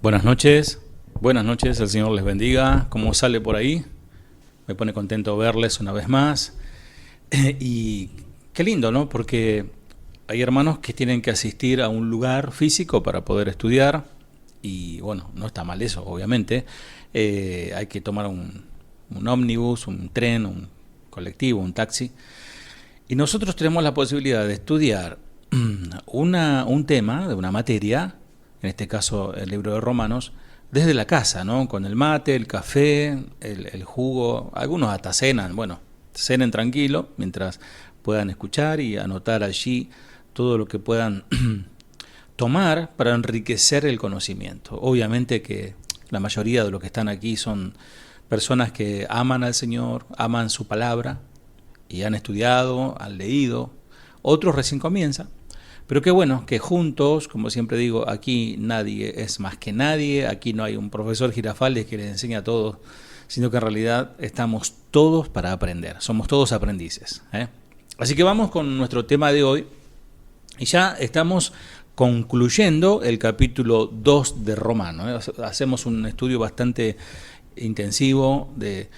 Buenas noches, el Señor les bendiga. ¿Cómo sale por ahí? Me pone contento verles una vez más. Y qué lindo, ¿no? Porque hay hermanos que tienen que asistir a un lugar físico para poder estudiar. Y bueno, no está mal eso, obviamente. Hay que tomar un ómnibus, un tren, un colectivo, un taxi. Y nosotros tenemos la posibilidad de estudiar un tema de una materia, en este caso el libro de Romanos, desde la casa, ¿no? Con el mate, el café, el jugo. Algunos hasta cenan, bueno, cenen tranquilo mientras puedan escuchar y anotar allí todo lo que puedan tomar para enriquecer el conocimiento. Obviamente que la mayoría de los que están aquí son personas que aman al Señor, aman su palabra y han estudiado, han leído. Otros recién comienzan. Pero qué bueno que juntos, como siempre digo, aquí nadie es más que nadie, aquí no hay un profesor Girafales que les enseña a todos, sino que en realidad estamos todos para aprender, somos todos aprendices, ¿eh? Así que vamos con nuestro tema de hoy, y ya estamos concluyendo el capítulo 2 de Romanos, ¿eh? Hacemos un estudio bastante intensivo de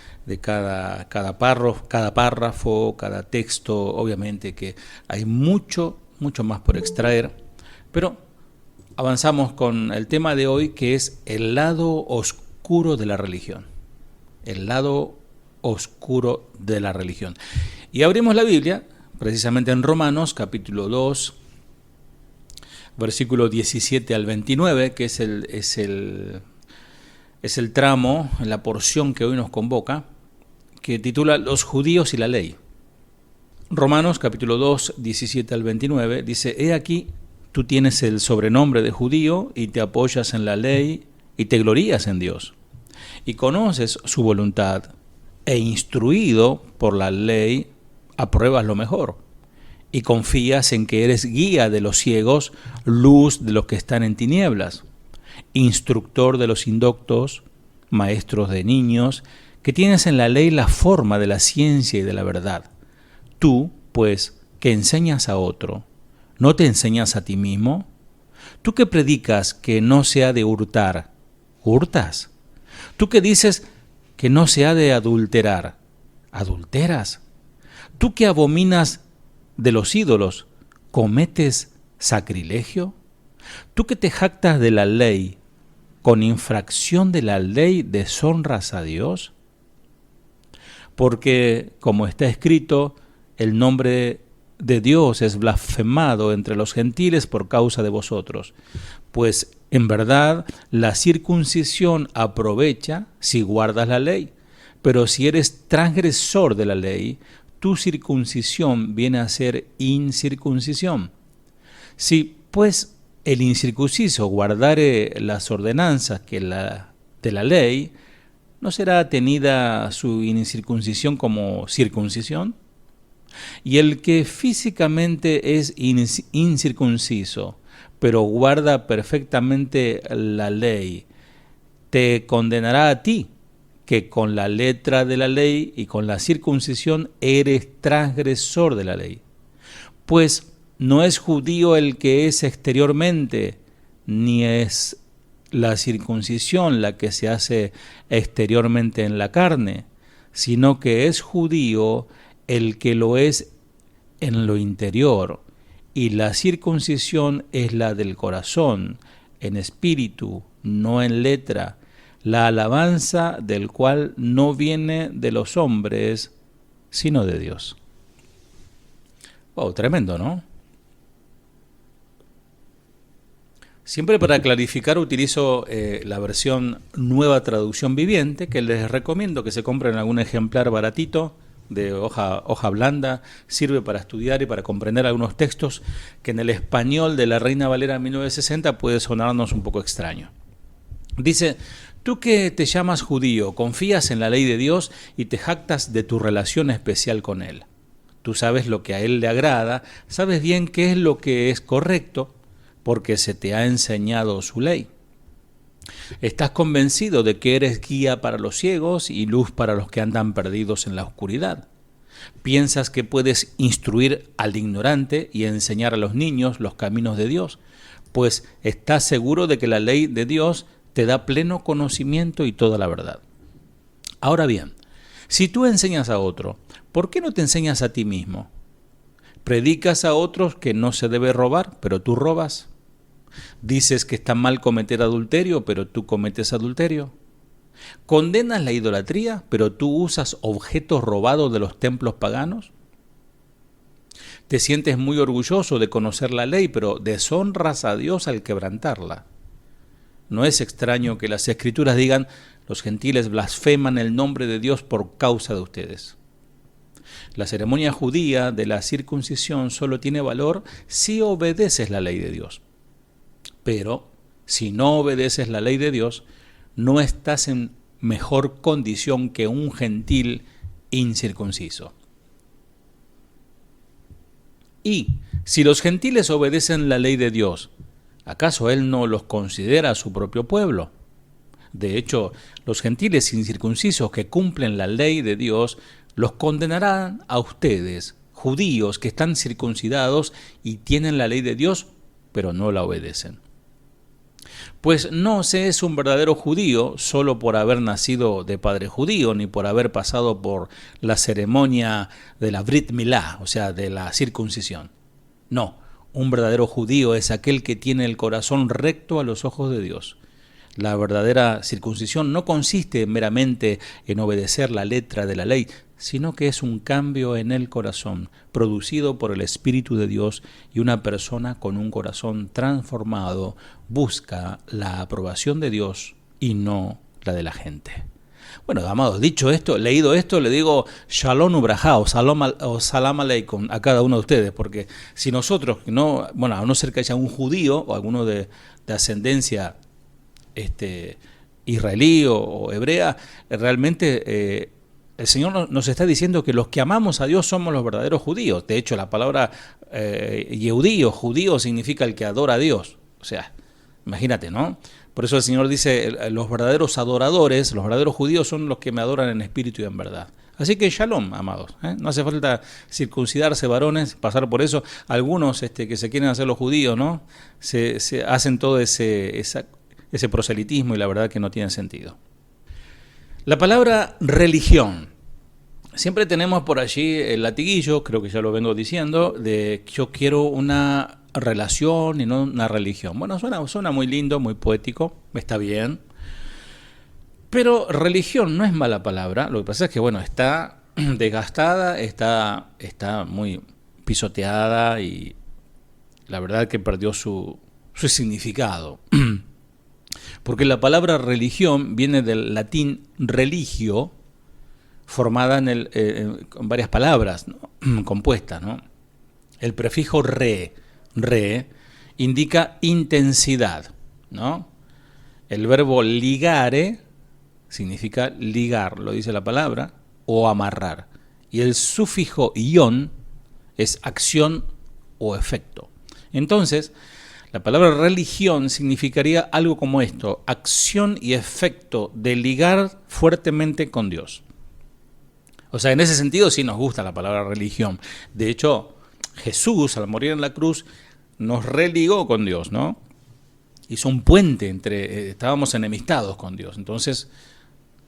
cada párrafo, cada texto. Obviamente que hay mucho más por extraer, pero avanzamos con el tema de hoy, que es el lado oscuro de la religión. El lado oscuro de la religión. Y abrimos la Biblia, precisamente en Romanos, capítulo 2, versículo 17 al 29, que es el tramo, la porción que hoy nos convoca, que titula Los judíos y la ley. Romanos capítulo 2, 17 al 29, dice: He aquí, tú tienes el sobrenombre de judío y te apoyas en la ley y te glorías en Dios. Y conoces su voluntad e instruido por la ley apruebas lo mejor. Y confías en que eres guía de los ciegos, luz de los que están en tinieblas, instructor de los indoctos, maestros de niños, que tienes en la ley la forma de la ciencia y de la verdad. Tú, pues, que enseñas a otro, ¿no te enseñas a ti mismo? Tú que predicas que no se ha de hurtar, ¿hurtas? Tú que dices que no se ha de adulterar, ¿adulteras? Tú que abominas de los ídolos, ¿cometes sacrilegio? Tú que te jactas de la ley, ¿con infracción de la ley deshonras a Dios? Porque, como está escrito, el nombre de Dios es blasfemado entre los gentiles por causa de vosotros. Pues, en verdad, la circuncisión aprovecha si guardas la ley. Pero si eres transgresor de la ley, tu circuncisión viene a ser incircuncisión. Si, pues, el incircunciso guardare las ordenanzas de la ley, ¿no será tenida su incircuncisión como circuncisión? Y el que físicamente es incircunciso, pero guarda perfectamente la ley, te condenará a ti, que con la letra de la ley y con la circuncisión eres transgresor de la ley. Pues no es judío el que es exteriormente, ni es la circuncisión la que se hace exteriormente en la carne, sino que es judío el que lo es en lo interior, y la circuncisión es la del corazón, en espíritu, no en letra, la alabanza del cual no viene de los hombres, sino de Dios. Wow, tremendo, ¿no? Siempre para clarificar utilizo la versión Nueva Traducción Viviente, que les recomiendo que se compren algún ejemplar baratito, de hoja blanda. Sirve para estudiar y para comprender algunos textos que en el español de la Reina Valera 1960 puede sonarnos un poco extraño. Dice: tú que te llamas judío, confías en la ley de Dios y te jactas de tu relación especial con Él. Tú sabes lo que a Él le agrada, sabes bien qué es lo que es correcto, porque se te ha enseñado su ley. Estás convencido de que eres guía para los ciegos y luz para los que andan perdidos en la oscuridad. Piensas que puedes instruir al ignorante y enseñar a los niños los caminos de Dios, pues estás seguro de que la ley de Dios te da pleno conocimiento y toda la verdad. Ahora bien, si tú enseñas a otro, ¿por qué no te enseñas a ti mismo? Predicas a otros que no se debe robar, pero tú robas. Dices que está mal cometer adulterio, pero tú cometes adulterio. Condenas la idolatría, pero tú usas objetos robados de los templos paganos. Te sientes muy orgulloso de conocer la ley, pero deshonras a Dios al quebrantarla. No es extraño que las Escrituras digan: los gentiles blasfeman el nombre de Dios por causa de ustedes. La ceremonia judía de la circuncisión solo tiene valor si obedeces la ley de Dios. Pero si no obedeces la ley de Dios, no estás en mejor condición que un gentil incircunciso. Y si los gentiles obedecen la ley de Dios, ¿acaso Él no los considera su propio pueblo? De hecho, los gentiles incircuncisos que cumplen la ley de Dios los condenarán a ustedes, judíos que están circuncidados y tienen la ley de Dios, pero no la obedecen. Pues no se es un verdadero judío solo por haber nacido de padre judío, ni por haber pasado por la ceremonia de la Brit Milá, o sea, de la circuncisión. No, un verdadero judío es aquel que tiene el corazón recto a los ojos de Dios. La verdadera circuncisión no consiste meramente en obedecer la letra de la ley, sino que es un cambio en el corazón, producido por el Espíritu de Dios, y una persona con un corazón transformado busca la aprobación de Dios y no la de la gente. Bueno, amados, dicho esto, leído esto, le digo Shalom Ubrajá o Salam Aleikum a cada uno de ustedes, porque si nosotros, no, bueno, a no ser que haya un judío o alguno de ascendencia israelí o hebrea, realmente el Señor nos está diciendo que los que amamos a Dios somos los verdaderos judíos. De hecho, la palabra Yehudí o judío significa el que adora a Dios. O sea, imagínate, ¿no? Por eso el Señor dice: los verdaderos adoradores, los verdaderos judíos son los que me adoran en espíritu y en verdad. Así que shalom, amados. No hace falta circuncidarse, varones, pasar por eso. Algunos que se quieren hacer los judíos, ¿no? Se hacen todo ese proselitismo, y la verdad que no tiene sentido. La palabra religión. Siempre tenemos por allí el latiguillo, creo que ya lo vengo diciendo, de yo quiero una relación y no una religión. Bueno, suena muy lindo, muy poético, está bien. Pero religión no es mala palabra. Lo que pasa es que, bueno, está desgastada, está muy pisoteada, y la verdad que perdió su significado. Porque la palabra religión viene del latín religio, formada con varias palabras, ¿no? Compuestas, ¿no? El prefijo re indica intensidad, ¿no? El verbo ligare significa ligar, lo dice la palabra, o amarrar. Y el sufijo ion es acción o efecto. Entonces, la palabra religión significaría algo como esto: acción y efecto de ligar fuertemente con Dios. O sea, en ese sentido sí nos gusta la palabra religión. De hecho, Jesús, al morir en la cruz, nos religó con Dios, ¿no? Hizo un puente estábamos enemistados con Dios. Entonces,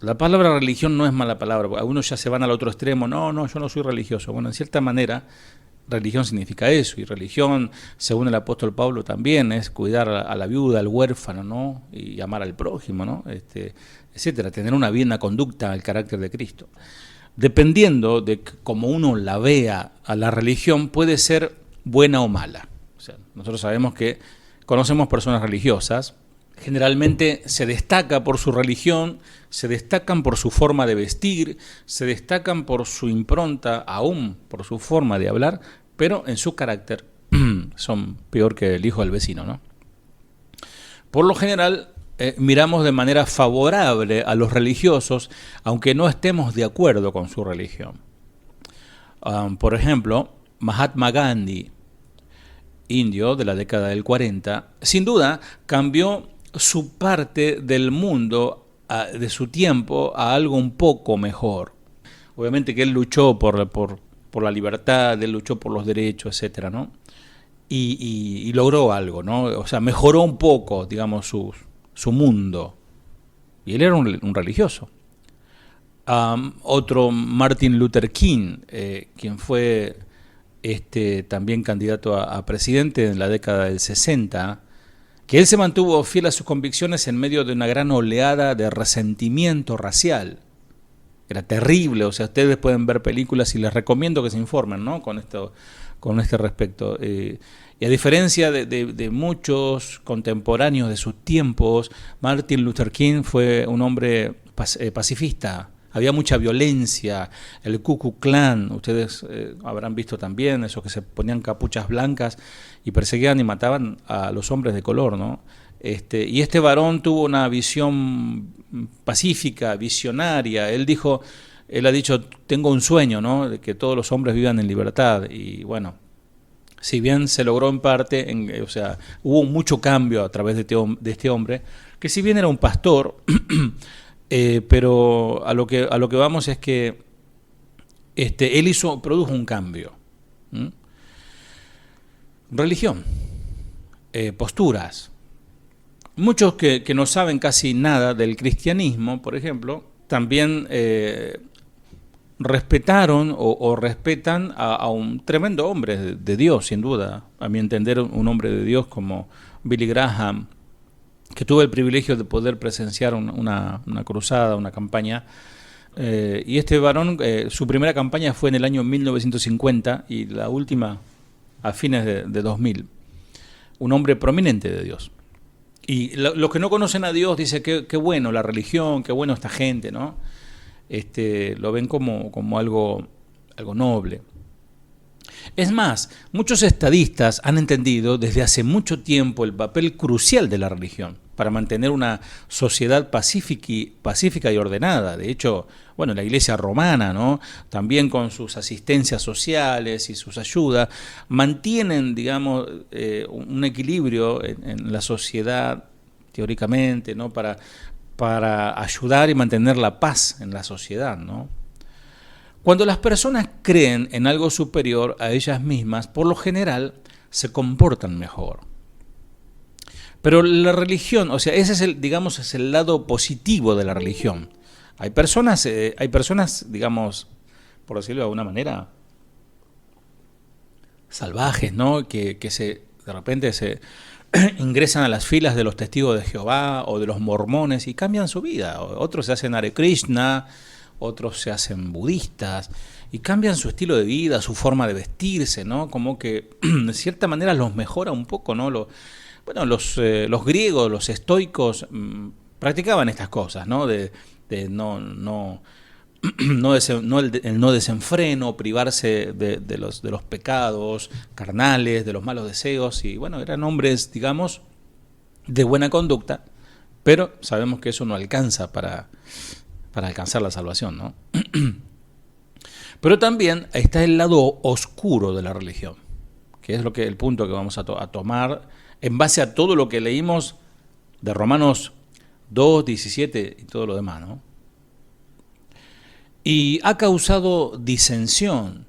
la palabra religión no es mala palabra. Algunos ya se van al otro extremo: no, yo no soy religioso. Bueno, en cierta manera, religión significa eso, y religión, según el apóstol Pablo, también es cuidar a la viuda, al huérfano, ¿no? Y amar al prójimo, ¿no? Etcétera, tener una buena conducta al carácter de Cristo. Dependiendo de cómo uno la vea a la religión, puede ser buena o mala. O sea, nosotros sabemos que conocemos personas religiosas, generalmente se destaca por su religión, se destacan por su forma de vestir, se destacan por su impronta, aún por su forma de hablar, pero en su carácter son peor que el hijo del vecino, ¿no? Por lo general, miramos de manera favorable a los religiosos, aunque no estemos de acuerdo con su religión. Por ejemplo, Mahatma Gandhi, indio de la década del 40, sin duda cambió su parte del mundo, de su tiempo, a algo un poco mejor. Obviamente que él luchó por la libertad, él luchó por los derechos, etcétera, ¿no? Y logró algo, ¿no? O sea, mejoró un poco, digamos, su mundo, y él era un religioso. Otro, Martin Luther King, quien fue también candidato a presidente en la década del 60, que él se mantuvo fiel a sus convicciones en medio de una gran oleada de resentimiento racial. Era terrible, o sea, ustedes pueden ver películas y les recomiendo que se informen, ¿no? con este respecto. Y a diferencia de muchos contemporáneos de sus tiempos, Martin Luther King fue un hombre pacifista. Había mucha violencia, el Ku Klux Klan, ustedes habrán visto también, esos que se ponían capuchas blancas y perseguían y mataban a los hombres de color, ¿no? Y este varón tuvo una visión pacífica, visionaria. Él ha dicho, tengo un sueño, ¿no? De que todos los hombres vivan en libertad. Y bueno, si bien se logró en parte, o sea, hubo mucho cambio a través de este hombre, que si bien era un pastor, pero a lo que vamos es que él produjo un cambio. Religión, posturas. Muchos que no saben casi nada del cristianismo, por ejemplo, también respetaron o respetan a un tremendo hombre de Dios, sin duda. A mi entender, un hombre de Dios como Billy Graham, que tuve el privilegio de poder presenciar una cruzada, una campaña. Y este varón, su primera campaña fue en el año 1950 y la última a fines de 2000. Un hombre prominente de Dios. Y los que no conocen a Dios dicen qué bueno la religión, qué bueno esta gente, ¿no? Lo ven como algo noble. Es más, muchos estadistas han entendido desde hace mucho tiempo el papel crucial de la religión para mantener una sociedad pacífica y ordenada. De hecho, bueno, la Iglesia romana, ¿no? También con sus asistencias sociales y sus ayudas, mantienen, digamos, un equilibrio en la sociedad, teóricamente, ¿no? Para ayudar y mantener la paz en la sociedad, ¿no? Cuando las personas creen en algo superior a ellas mismas, por lo general se comportan mejor. Pero la religión, o sea, ese es el lado positivo de la religión. Hay personas, digamos, por decirlo de alguna manera, salvajes, ¿no? Que de repente se ingresan a las filas de los testigos de Jehová o de los mormones y cambian su vida. Otros se hacen Hare Krishna, otros se hacen budistas y cambian su estilo de vida, su forma de vestirse, ¿no? Como que de cierta manera los mejora un poco, ¿no? Los griegos, los estoicos, practicaban estas cosas, ¿no? El no desenfreno, privarse de los pecados carnales, de los malos deseos, y bueno, eran hombres, digamos, de buena conducta, pero sabemos que eso no alcanza para alcanzar la salvación, ¿no? Pero también está el lado oscuro de la religión, que es el punto que vamos a tomar en base a todo lo que leímos de Romanos 2, 17 y todo lo demás, ¿no? Y ha causado disensión,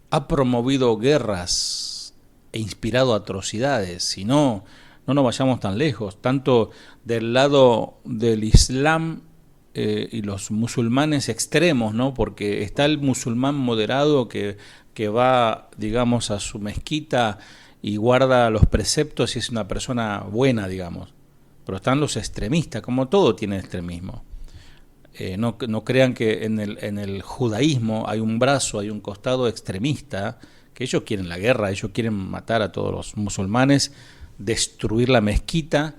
ha promovido guerras e inspirado atrocidades. Si no nos vayamos tan lejos, tanto del lado del Islam y los musulmanes extremos, ¿no? Porque está el musulmán moderado que va, digamos, a su mezquita y guarda los preceptos y es una persona buena, digamos. Pero están los extremistas, como todo tiene extremismo. No crean que en el judaísmo hay un brazo, hay un costado extremista, que ellos quieren la guerra, ellos quieren matar a todos los musulmanes, destruir la mezquita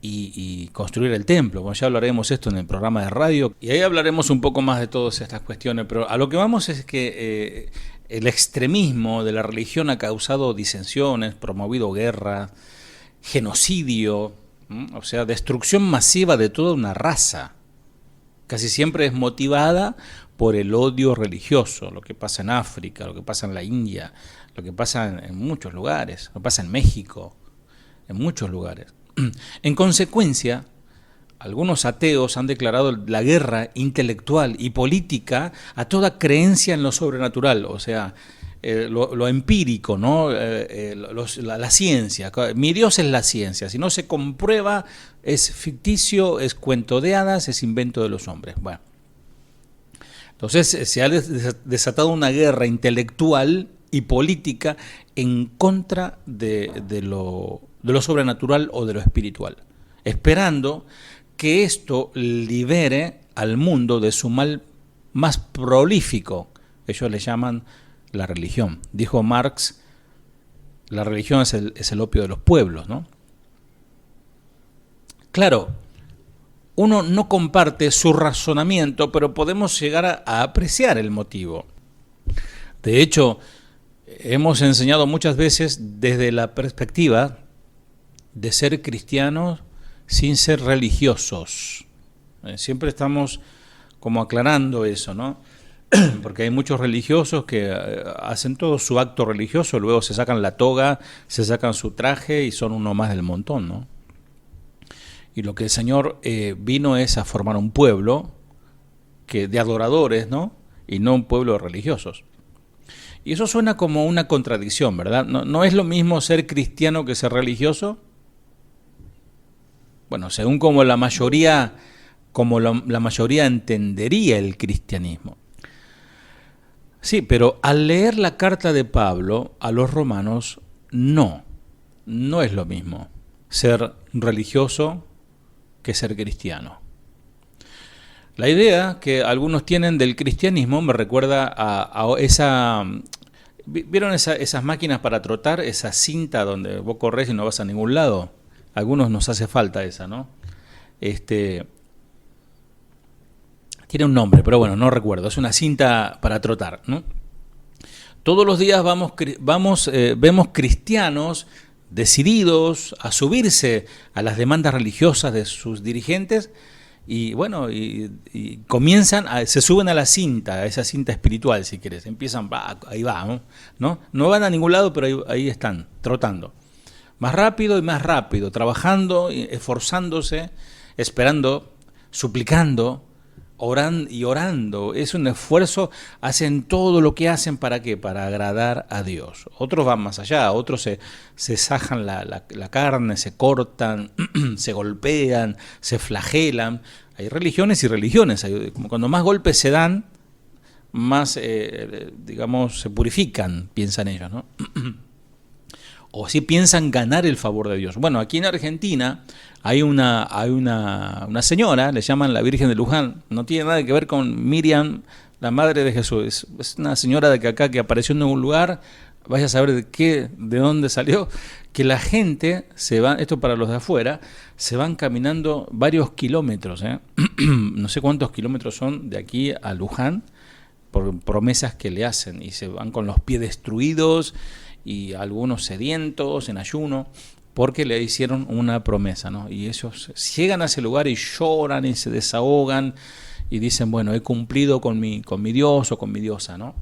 y construir el templo. Bueno, ya hablaremos esto en el programa de radio y ahí hablaremos un poco más de todas estas cuestiones, pero a lo que vamos es que el extremismo de la religión ha causado disensiones, promovido guerra, genocidio, o sea, destrucción masiva de toda una raza. Casi siempre es motivada por el odio religioso, lo que pasa en África, lo que pasa en la India, lo que pasa en muchos lugares, lo que pasa en México, en muchos lugares. En consecuencia, algunos ateos han declarado la guerra intelectual y política a toda creencia en lo sobrenatural, o sea, lo empírico, ¿no? La ciencia. Mi Dios es la ciencia. Si no se comprueba, es ficticio, es cuento de hadas, es invento de los hombres. Bueno, entonces se ha desatado una guerra intelectual y política en contra de lo sobrenatural o de lo espiritual, esperando que esto libere al mundo de su mal más prolífico. Ellos le llaman la religión. Dijo Marx, la religión es el opio de los pueblos, ¿no? Claro, uno no comparte su razonamiento, pero podemos llegar a apreciar el motivo. De hecho, hemos enseñado muchas veces desde la perspectiva de ser cristianos sin ser religiosos. Siempre estamos como aclarando eso, ¿no? Porque hay muchos religiosos que hacen todo su acto religioso, luego se sacan la toga, se sacan su traje y son uno más del montón, ¿no? Y lo que el Señor vino es a formar un pueblo de adoradores, ¿no? Y no un pueblo de religiosos. Y eso suena como una contradicción, ¿verdad? ¿No es lo mismo ser cristiano que ser religioso? Bueno, según como la mayoría entendería el cristianismo. Sí, pero al leer la carta de Pablo a los romanos, no es lo mismo ser religioso que ser cristiano. La idea que algunos tienen del cristianismo me recuerda a esa... ¿Vieron esas máquinas para trotar? Esa cinta donde vos corres y no vas a ningún lado. A algunos nos hace falta esa, ¿no? Tiene un nombre, pero bueno, no recuerdo. Es una cinta para trotar, ¿no? Todos los días vemos cristianos decididos a subirse a las demandas religiosas de sus dirigentes y bueno, y comienzan, se suben a a esa cinta espiritual, si quieres. Empiezan, ahí va, ¿no? No van a ningún lado, pero ahí están, trotando. Más rápido y más rápido, trabajando, esforzándose, esperando, suplicando, orando. Es un esfuerzo, hacen todo lo que hacen, ¿para qué? Para agradar a Dios. Otros van más allá, otros se sajan la carne, se cortan, se golpean, se flagelan. Hay religiones y religiones. Cuando más golpes se dan, más, digamos, se purifican, piensan ellos, ¿no? O si piensan ganar el favor de Dios. Bueno, aquí en Argentina hay una señora, le llaman la Virgen de Luján, no tiene nada que ver con Miriam, la madre de Jesús, es una señora de acá que apareció en un lugar, vaya a saber de dónde salió, que la gente se va, esto para los de afuera, se van caminando varios kilómetros, no sé cuántos kilómetros son de aquí a Luján, por promesas que le hacen, y se van con los pies destruidos, y algunos sedientos, en ayuno, porque le hicieron una promesa, ¿no? Y ellos llegan a ese lugar y lloran y se desahogan y dicen, bueno, he cumplido con mi Dios o con mi diosa, ¿no?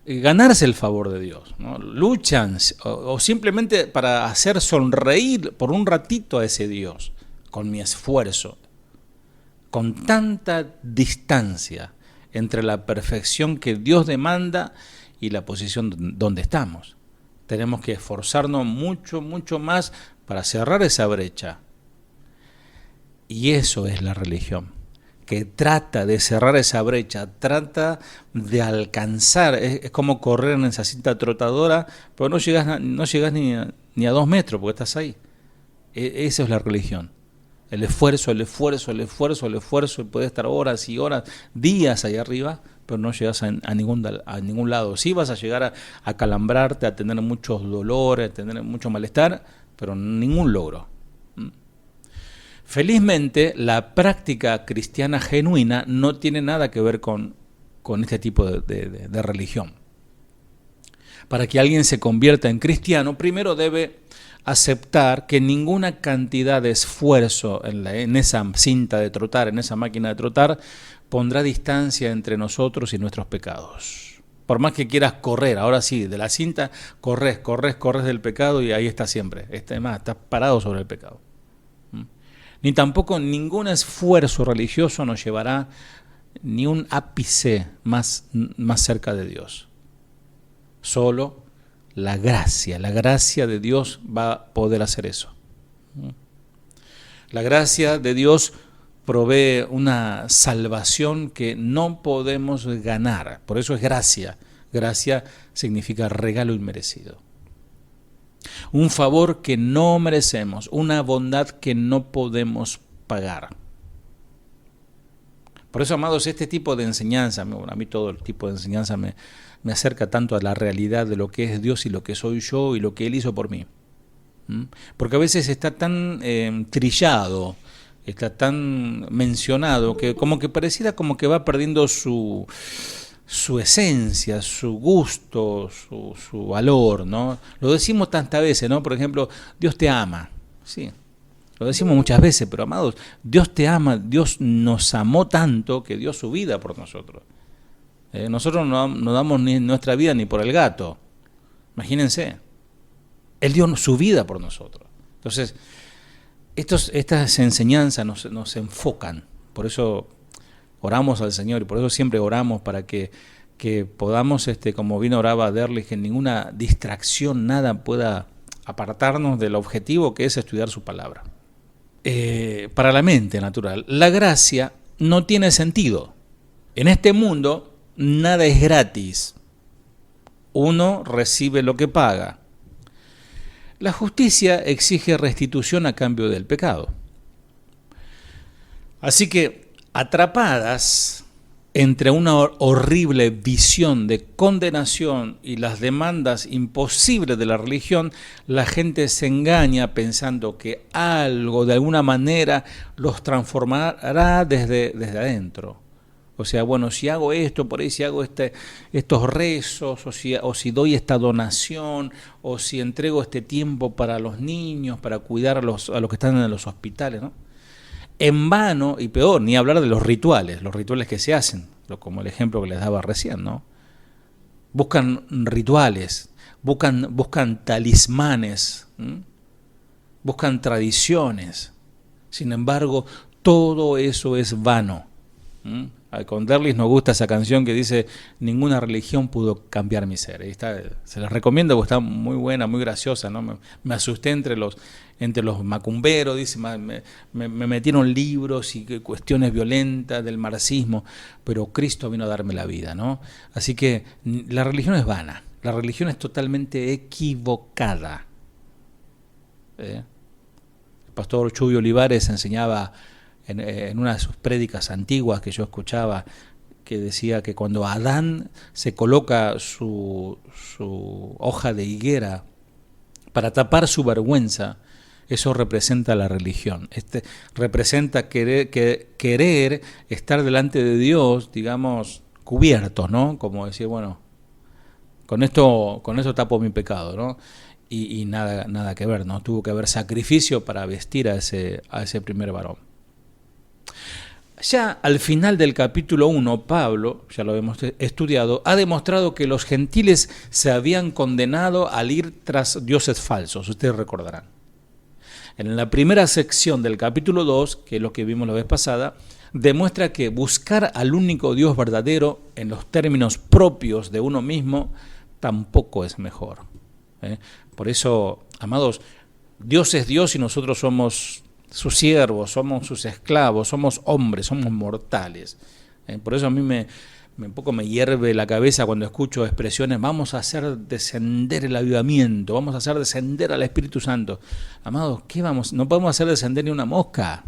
Ganarse el favor de Dios, ¿no? Luchan o simplemente para hacer sonreír por un ratito a ese Dios, con mi esfuerzo, con tanta distancia entre la perfección que Dios demanda y la posición donde estamos. Tenemos que esforzarnos mucho, mucho más para cerrar esa brecha. Y eso es la religión, que trata de cerrar esa brecha, trata de alcanzar, es como correr en esa cinta trotadora, pero no llegas ni a 2 metros porque estás ahí. Esa es la religión. El esfuerzo, y puedes estar horas y horas, días ahí arriba, pero no llegas a ningún lado. Sí vas a llegar a calambrarte, a tener muchos dolores, a tener mucho malestar, pero ningún logro. Felizmente, la práctica cristiana genuina no tiene nada que ver con este tipo de religión. Para que alguien se convierta en cristiano, primero debe aceptar que ninguna cantidad de esfuerzo en esa cinta de trotar, en esa máquina de trotar, pondrá distancia entre nosotros y nuestros pecados. Por más que quieras correr, ahora sí, de la cinta, corres del pecado y ahí estás siempre. Estás parado sobre el pecado. Ni tampoco ningún esfuerzo religioso nos llevará ni un ápice más cerca de Dios. Solo la gracia de Dios va a poder hacer eso. La gracia de Dios provee una salvación que no podemos ganar. Por eso es gracia. Gracia significa regalo inmerecido. Un favor que no merecemos, una bondad que no podemos pagar. Por eso, amados, este tipo de enseñanza, a mí todo el tipo de enseñanza me acerca tanto a la realidad de lo que es Dios y lo que soy yo y lo que Él hizo por mí. Porque a veces está tan trillado, está tan mencionado, que como que pareciera como que va perdiendo su esencia, su gusto, su valor, ¿no? Lo decimos tantas veces, ¿no? Por ejemplo, Dios te ama, sí. Lo decimos muchas veces, pero amados, Dios te ama, Dios nos amó tanto que dio su vida por nosotros. Nosotros no damos ni nuestra vida ni por el gato. Imagínense. Él dio su vida por nosotros. Entonces, estas enseñanzas nos enfocan. Por eso oramos al Señor y por eso siempre oramos para que podamos, como bien oraba Derlich, que ninguna distracción, nada pueda apartarnos del objetivo que es estudiar su palabra. Para la mente natural, la gracia no tiene sentido. En este mundo nada es gratis. Uno recibe lo que paga. La justicia exige restitución a cambio del pecado. Así que, atrapadas entre una horrible visión de condenación y las demandas imposibles de la religión, la gente se engaña pensando que algo, de alguna manera, los transformará desde adentro. O sea, bueno, si hago esto, por ahí si hago estos rezos, o si doy esta donación, o si entrego este tiempo para los niños, para cuidar a los que están en los hospitales, ¿no? En vano, y peor, ni hablar de los rituales que se hacen, como el ejemplo que les daba recién, ¿no? Buscan rituales, buscan talismanes, buscan tradiciones. Sin embargo, todo eso es vano. Con Derlich nos gusta esa canción que dice: ninguna religión pudo cambiar mi ser. Se las recomiendo porque está muy buena, muy graciosa, ¿no? Me asusté entre los macumberos, dice, me metieron libros y cuestiones violentas del marxismo, pero Cristo vino a darme la vida, ¿no? Así que la religión es vana, la religión es totalmente equivocada. El pastor Chuy Olivares enseñaba en una de sus prédicas antiguas que yo escuchaba, que decía que cuando Adán se coloca su hoja de higuera para tapar su vergüenza, eso representa la religión. Representa querer estar delante de Dios, digamos, cubierto, ¿no? Como decir, bueno, con esto tapo mi pecado, ¿no? Y nada que ver, ¿no? Tuvo que haber sacrificio para vestir a ese primer varón. Ya al final del capítulo 1, Pablo, ya lo hemos estudiado, ha demostrado que los gentiles se habían condenado al ir tras dioses falsos, ustedes recordarán. En la primera sección del capítulo 2, que es lo que vimos la vez pasada, demuestra que buscar al único Dios verdadero en los términos propios de uno mismo tampoco es mejor. Por eso, amados, Dios es Dios y nosotros somos sus siervos, somos sus esclavos, somos hombres, somos mortales. Por eso a mí un poco me hierve la cabeza cuando escucho expresiones: vamos a hacer descender el avivamiento, vamos a hacer descender al Espíritu Santo. Amados, ¿qué vamos? No podemos hacer descender ni una mosca.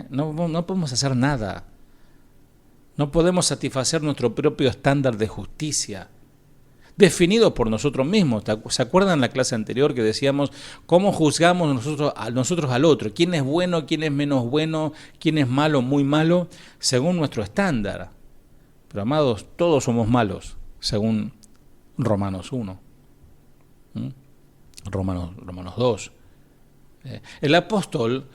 No podemos hacer nada. No podemos satisfacer nuestro propio estándar de justicia, definido por nosotros mismos. ¿Se acuerdan la clase anterior que decíamos cómo juzgamos nosotros al otro? ¿Quién es bueno, quién es menos bueno, quién es malo, muy malo? Según nuestro estándar. Pero amados, todos somos malos, según Romanos 1. Romanos 2. El apóstol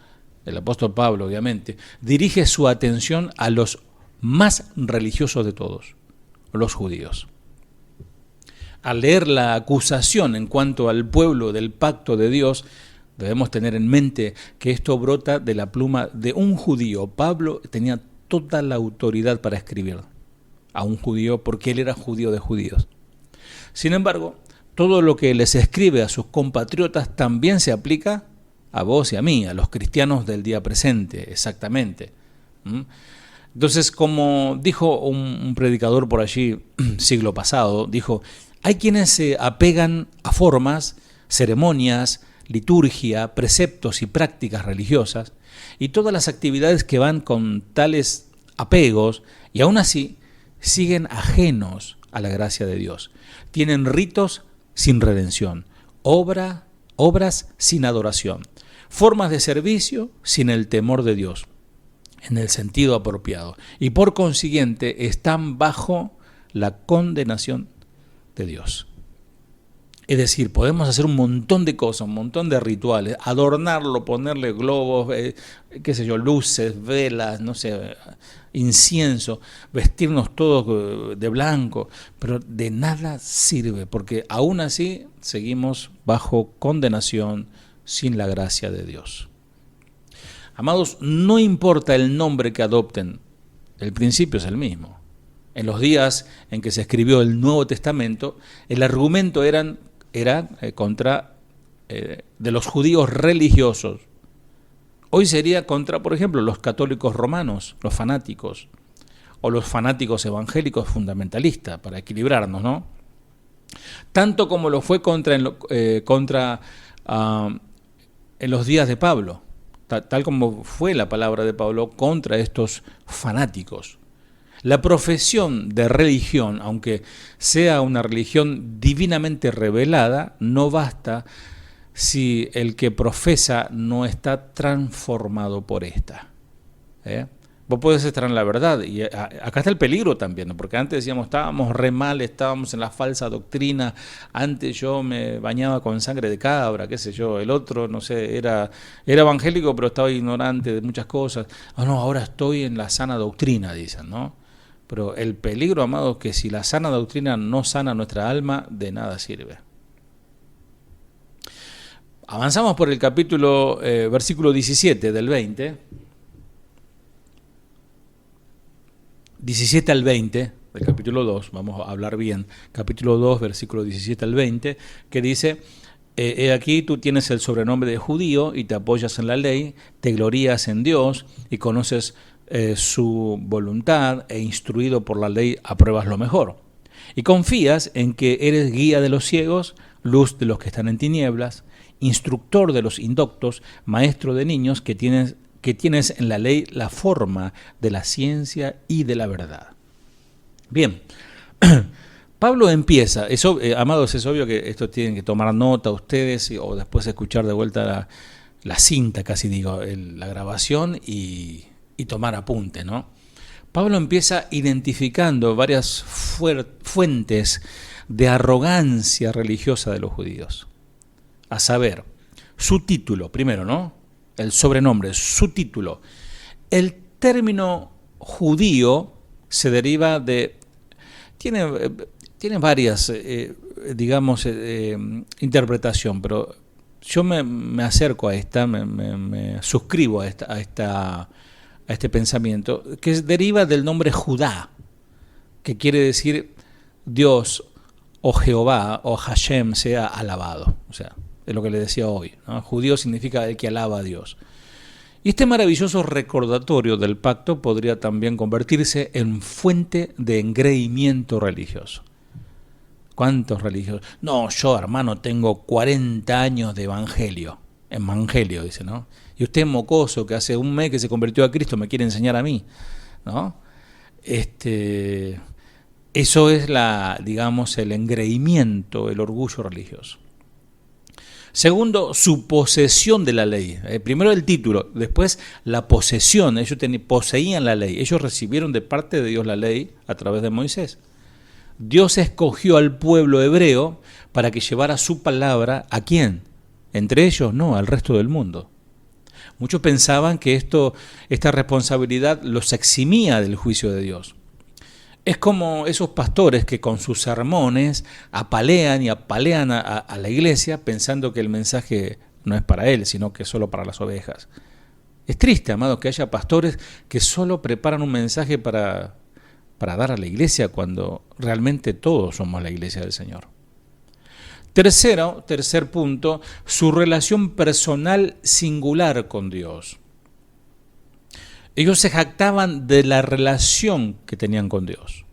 Pablo, obviamente, dirige su atención a los más religiosos de todos, los judíos. Al leer la acusación en cuanto al pueblo del pacto de Dios, debemos tener en mente que esto brota de la pluma de un judío. Pablo tenía toda la autoridad para escribir a un judío porque él era judío de judíos. Sin embargo, todo lo que les escribe a sus compatriotas también se aplica a vos y a mí, a los cristianos del día presente, exactamente. Entonces, como dijo un predicador por allí, siglo pasado, dijo, hay quienes se apegan a formas, ceremonias, liturgia, preceptos y prácticas religiosas, y todas las actividades que van con tales apegos, y aún así siguen ajenos a la gracia de Dios. Tienen ritos sin redención, obras sin adoración, formas de servicio sin el temor de Dios, en el sentido apropiado, y por consiguiente están bajo la condenación de Dios. Es decir, podemos hacer un montón de cosas, un montón de rituales, adornarlo, ponerle globos, qué sé yo, luces, velas, no sé, incienso, vestirnos todos de blanco, pero de nada sirve, porque aún así seguimos bajo condenación sin la gracia de Dios. Amados, no importa el nombre que adopten, el principio es el mismo. En los días en que se escribió el Nuevo Testamento, el argumento era contra de los judíos religiosos. Hoy sería contra, por ejemplo, los católicos romanos, los fanáticos, o los fanáticos evangélicos fundamentalistas, para equilibrarnos, ¿no? Tanto como lo fue contra en los días de Pablo, tal como fue la palabra de Pablo contra estos fanáticos. La profesión de religión, aunque sea una religión divinamente revelada, no basta si el que profesa no está transformado por esta. Vos podés estar en la verdad, y acá está el peligro también, ¿no? Porque antes decíamos, estábamos re mal, estábamos en la falsa doctrina, antes yo me bañaba con sangre de cabra, qué sé yo, el otro, no sé, era evangélico, pero estaba ignorante de muchas cosas. No, ahora estoy en la sana doctrina, dicen, ¿no? Pero el peligro, amados, es que si la sana doctrina no sana nuestra alma, de nada sirve. Avanzamos por el capítulo, versículo 17 del 20. 17 al 20 del capítulo 2, vamos a hablar bien, capítulo 2, versículo 17 al 20, que dice, he aquí tú tienes el sobrenombre de judío y te apoyas en la ley, te glorías en Dios y conoces su voluntad e instruido por la ley apruebas lo mejor. Y confías en que eres guía de los ciegos, luz de los que están en tinieblas, instructor de los indoctos, maestro de niños que tienes en la ley la forma de la ciencia y de la verdad. Bien, Pablo empieza, amados, es obvio que esto tienen que tomar nota ustedes o después escuchar de vuelta la cinta, casi digo, la grabación y tomar apunte, ¿no? Pablo empieza identificando varias fuentes de arrogancia religiosa de los judíos. A saber, su título, primero, ¿no? El sobrenombre, su título. El término judío se deriva de... Tiene varias, interpretación, pero yo me acerco a esta, me suscribo a este pensamiento, que deriva del nombre Judá, que quiere decir Dios o Jehová o Hashem sea alabado. O sea, es lo que le decía hoy, ¿no? Judío significa el que alaba a Dios. Y este maravilloso recordatorio del pacto podría también convertirse en fuente de engreimiento religioso. ¿Cuántos religiosos? No, yo, hermano, tengo 40 años de evangelio, dice, ¿no? Y usted, mocoso, que hace un mes que se convirtió a Cristo, me quiere enseñar a mí, ¿no? Eso es el engreimiento, el orgullo religioso. Segundo, su posesión de la ley. Primero el título, después la posesión. Ellos poseían la ley. Ellos recibieron de parte de Dios la ley a través de Moisés. Dios escogió al pueblo hebreo para que llevara su palabra ¿a quién? Entre ellos, no, al resto del mundo. Muchos pensaban que esta responsabilidad los eximía del juicio de Dios. Es como esos pastores que con sus sermones apalean a la iglesia pensando que el mensaje no es para él, sino que es solo para las ovejas. Es triste, amados, que haya pastores que solo preparan un mensaje para para dar a la iglesia cuando realmente todos somos la iglesia del Señor. Tercer punto, su relación personal singular con Dios. Ellos se jactaban de la relación que tenían con Dios.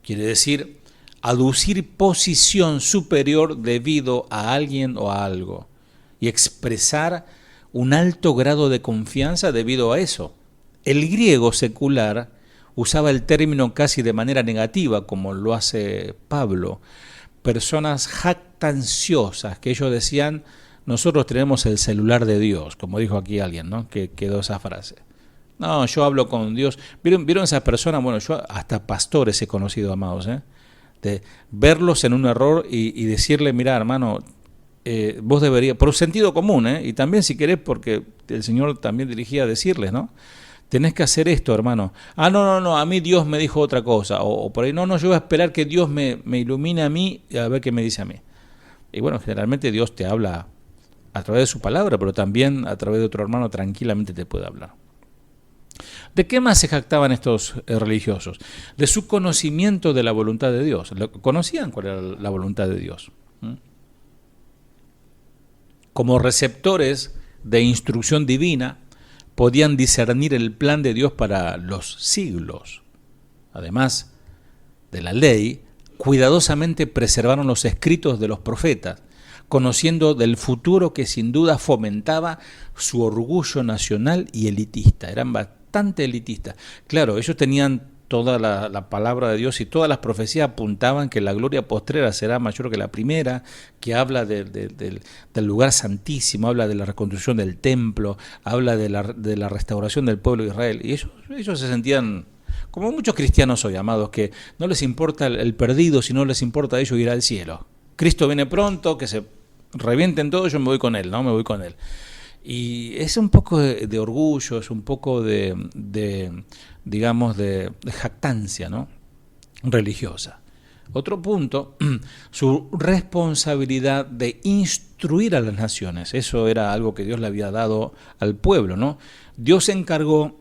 Quiere decir, aducir posición superior debido a alguien o a algo y expresar un alto grado de confianza debido a eso. El griego secular usaba el término casi de manera negativa, como lo hace Pablo. Personas jactanciosas, que ellos decían, nosotros tenemos el celular de Dios, como dijo aquí alguien, ¿no? Que quedó esa frase. No, yo hablo con Dios. ¿Vieron esas personas? Bueno, yo hasta pastores he conocido, amados, de verlos en un error y decirle, mira, hermano, vos deberías, por sentido común, y también si querés, porque el Señor también dirigía a decirles, ¿no? Tenés que hacer esto, hermano. No, a mí Dios me dijo otra cosa. O por ahí, no, yo voy a esperar que Dios me ilumine a mí y a ver qué me dice a mí. Y bueno, generalmente Dios te habla a través de su palabra, pero también a través de otro hermano tranquilamente te puede hablar. ¿De qué más se jactaban estos religiosos? De su conocimiento de la voluntad de Dios. Conocían cuál era la voluntad de Dios. Como receptores de instrucción divina, podían discernir el plan de Dios para los siglos. Además de la ley, cuidadosamente preservaron los escritos de los profetas, conociendo del futuro que sin duda fomentaba su orgullo nacional y elitista. Eran bastante elitistas. Claro, ellos tenían toda la palabra de Dios y todas las profecías apuntaban que la gloria postrera será mayor que la primera, que habla del lugar santísimo, habla de la reconstrucción del templo, habla de la restauración del pueblo de Israel. Y ellos se sentían, como muchos cristianos hoy, amados, que no les importa el perdido, sino les importa a ellos ir al cielo. Cristo viene pronto, que se revienten todos, yo me voy con Él, ¿no? Me voy con Él. Y es un poco de orgullo, es un poco digamos, de jactancia, ¿no? Religiosa. Otro punto, su responsabilidad de instruir a las naciones. Eso era algo que Dios le había dado al pueblo, ¿no? Dios encargó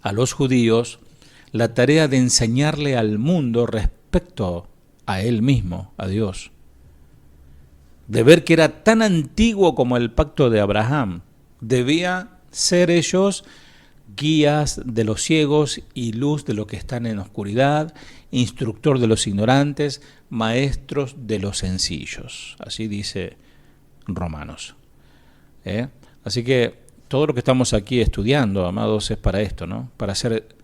a los judíos la tarea de enseñarle al mundo respecto a Él mismo, a Dios. De ver que era tan antiguo como el pacto de Abraham. Debía ser ellos guías de los ciegos y luz de los que están en oscuridad, instructor de los ignorantes, maestros de los sencillos. Así dice Romanos. Así que todo lo que estamos aquí estudiando, amados, es para esto, ¿no? Para ser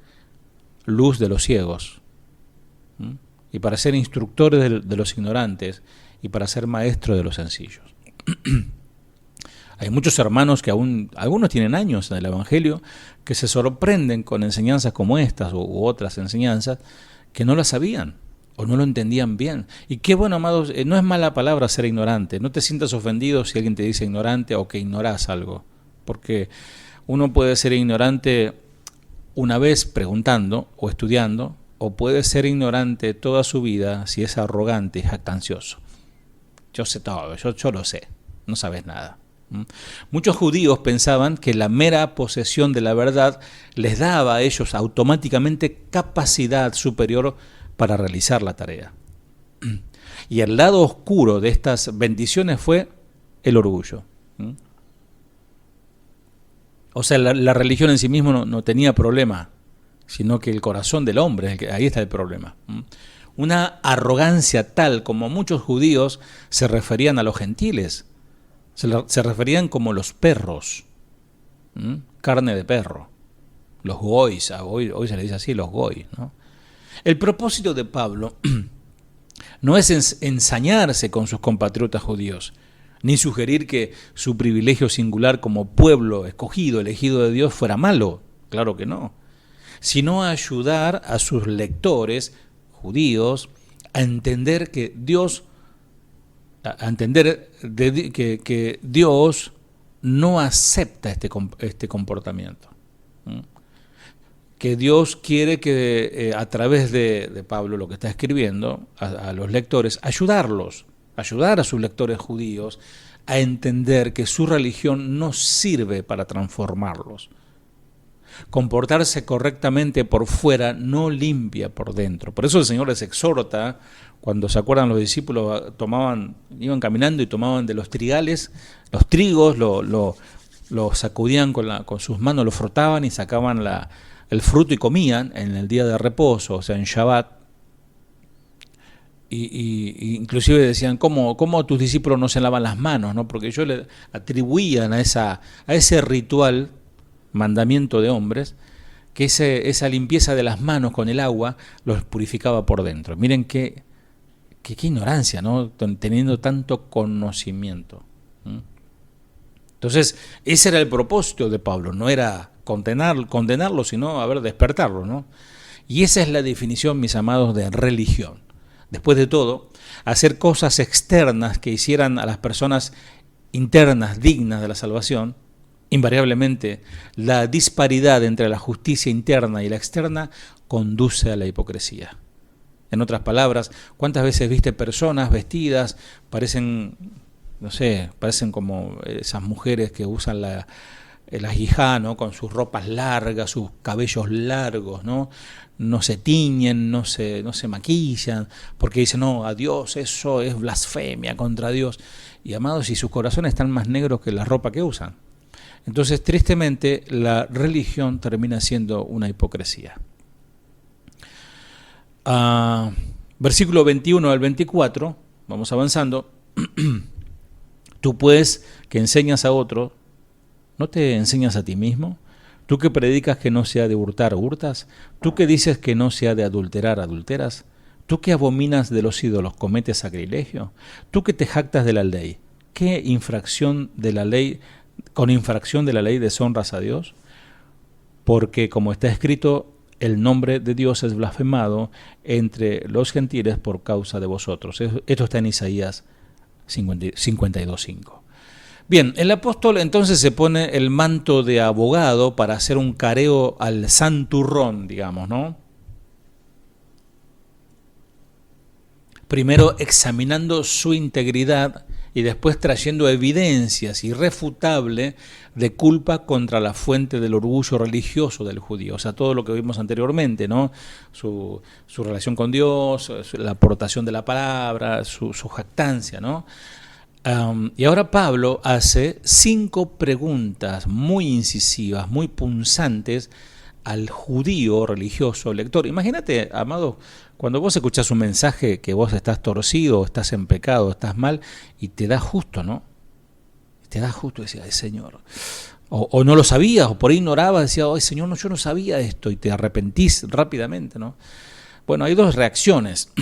luz de los ciegos, y para ser instructores de los ignorantes, y para ser maestro de los sencillos. Hay muchos hermanos que algunos tienen años en el Evangelio, que se sorprenden con enseñanzas como estas u otras enseñanzas que no las sabían o no lo entendían bien. Y qué bueno, amados, no es mala palabra ser ignorante. No te sientas ofendido si alguien te dice ignorante o que ignorás algo, porque uno puede ser ignorante una vez preguntando o estudiando, o puede ser ignorante toda su vida si es arrogante y jactancioso. Yo sé todo, yo lo sé, no sabes nada. Muchos judíos pensaban que la mera posesión de la verdad les daba a ellos automáticamente capacidad superior para realizar la tarea. Y el lado oscuro de estas bendiciones fue el orgullo. O sea, la religión en sí mismo no tenía problema, sino que el corazón del hombre, ahí está el problema. Una arrogancia tal como muchos judíos se referían a los gentiles. Se referían como los perros, carne de perro, los gois, hoy se les dice así, los gois, ¿no? El propósito de Pablo no es ensañarse con sus compatriotas judíos, ni sugerir que su privilegio singular como pueblo escogido, elegido de Dios, fuera malo, claro que no, sino ayudar a sus lectores judíos a entender que Dios que Dios no acepta este comportamiento. Que Dios quiere que a través de Pablo, lo que está escribiendo, a los lectores, ayudar a sus lectores judíos a entender que su religión no sirve para transformarlos, Comportarse correctamente por fuera no limpia por dentro. Por eso el Señor les exhorta, cuando se acuerdan los discípulos iban caminando y tomaban de los trigales, los trigos, lo sacudían con sus manos, lo frotaban y sacaban el fruto y comían en el día de reposo, o sea, en Shabbat. Y inclusive decían, ¿cómo tus discípulos no se lavan las manos? ¿No? Porque ellos le atribuían a ese ritual, mandamiento de hombres, que esa limpieza de las manos con el agua los purificaba por dentro. Miren qué ignorancia, ¿no? Teniendo tanto conocimiento. Entonces, ese era el propósito de Pablo, no era condenarlo, sino despertarlo, ¿no? Y esa es la definición, mis amados, de religión. Después de todo, hacer cosas externas que hicieran a las personas internas dignas de la salvación, invariablemente la disparidad entre la justicia interna y la externa conduce a la hipocresía. En otras palabras, ¿cuántas veces viste personas vestidas, parecen como esas mujeres que usan la hijá, ¿no? Con sus ropas largas, sus cabellos largos, ¿no? No se tiñen, no se maquillan, porque dicen, no, a Dios, eso es blasfemia contra Dios. Y amados, y sus corazones están más negros que la ropa que usan. Entonces, tristemente, la religión termina siendo una hipocresía. Versículo 21 al 24, vamos avanzando. Tú pues, que enseñas a otro, ¿no te enseñas a ti mismo? Tú que predicas que no se ha de hurtar, hurtas. Tú que dices que no se ha de adulterar, adulteras. Tú que abominas de los ídolos, cometes sacrilegio. Tú que te jactas de la ley, ¿qué infracción de la ley, con infracción de la ley deshonras a Dios? Porque como está escrito, el nombre de Dios es blasfemado entre los gentiles por causa de vosotros. Esto está en Isaías 52:5. Bien, el apóstol entonces se pone el manto de abogado para hacer un careo al santurrón, digamos, ¿no? Primero examinando su integridad y después trayendo evidencias irrefutables de culpa contra la fuente del orgullo religioso del judío. O sea, todo lo que vimos anteriormente, ¿no? Su relación con Dios, la aportación de la palabra, su jactancia, ¿no? Y ahora Pablo hace 5 preguntas muy incisivas, muy punzantes al judío religioso lector. Imagínate, amado, cuando vos escuchás un mensaje que vos estás torcido, estás en pecado, estás mal, y te da justo, ¿no? Te da justo, decía, ay Señor. O no lo sabías, o por ahí ignorabas, decía, ay Señor, no, yo no sabía esto, y te arrepentís rápidamente, ¿no? Bueno, hay 2 reacciones.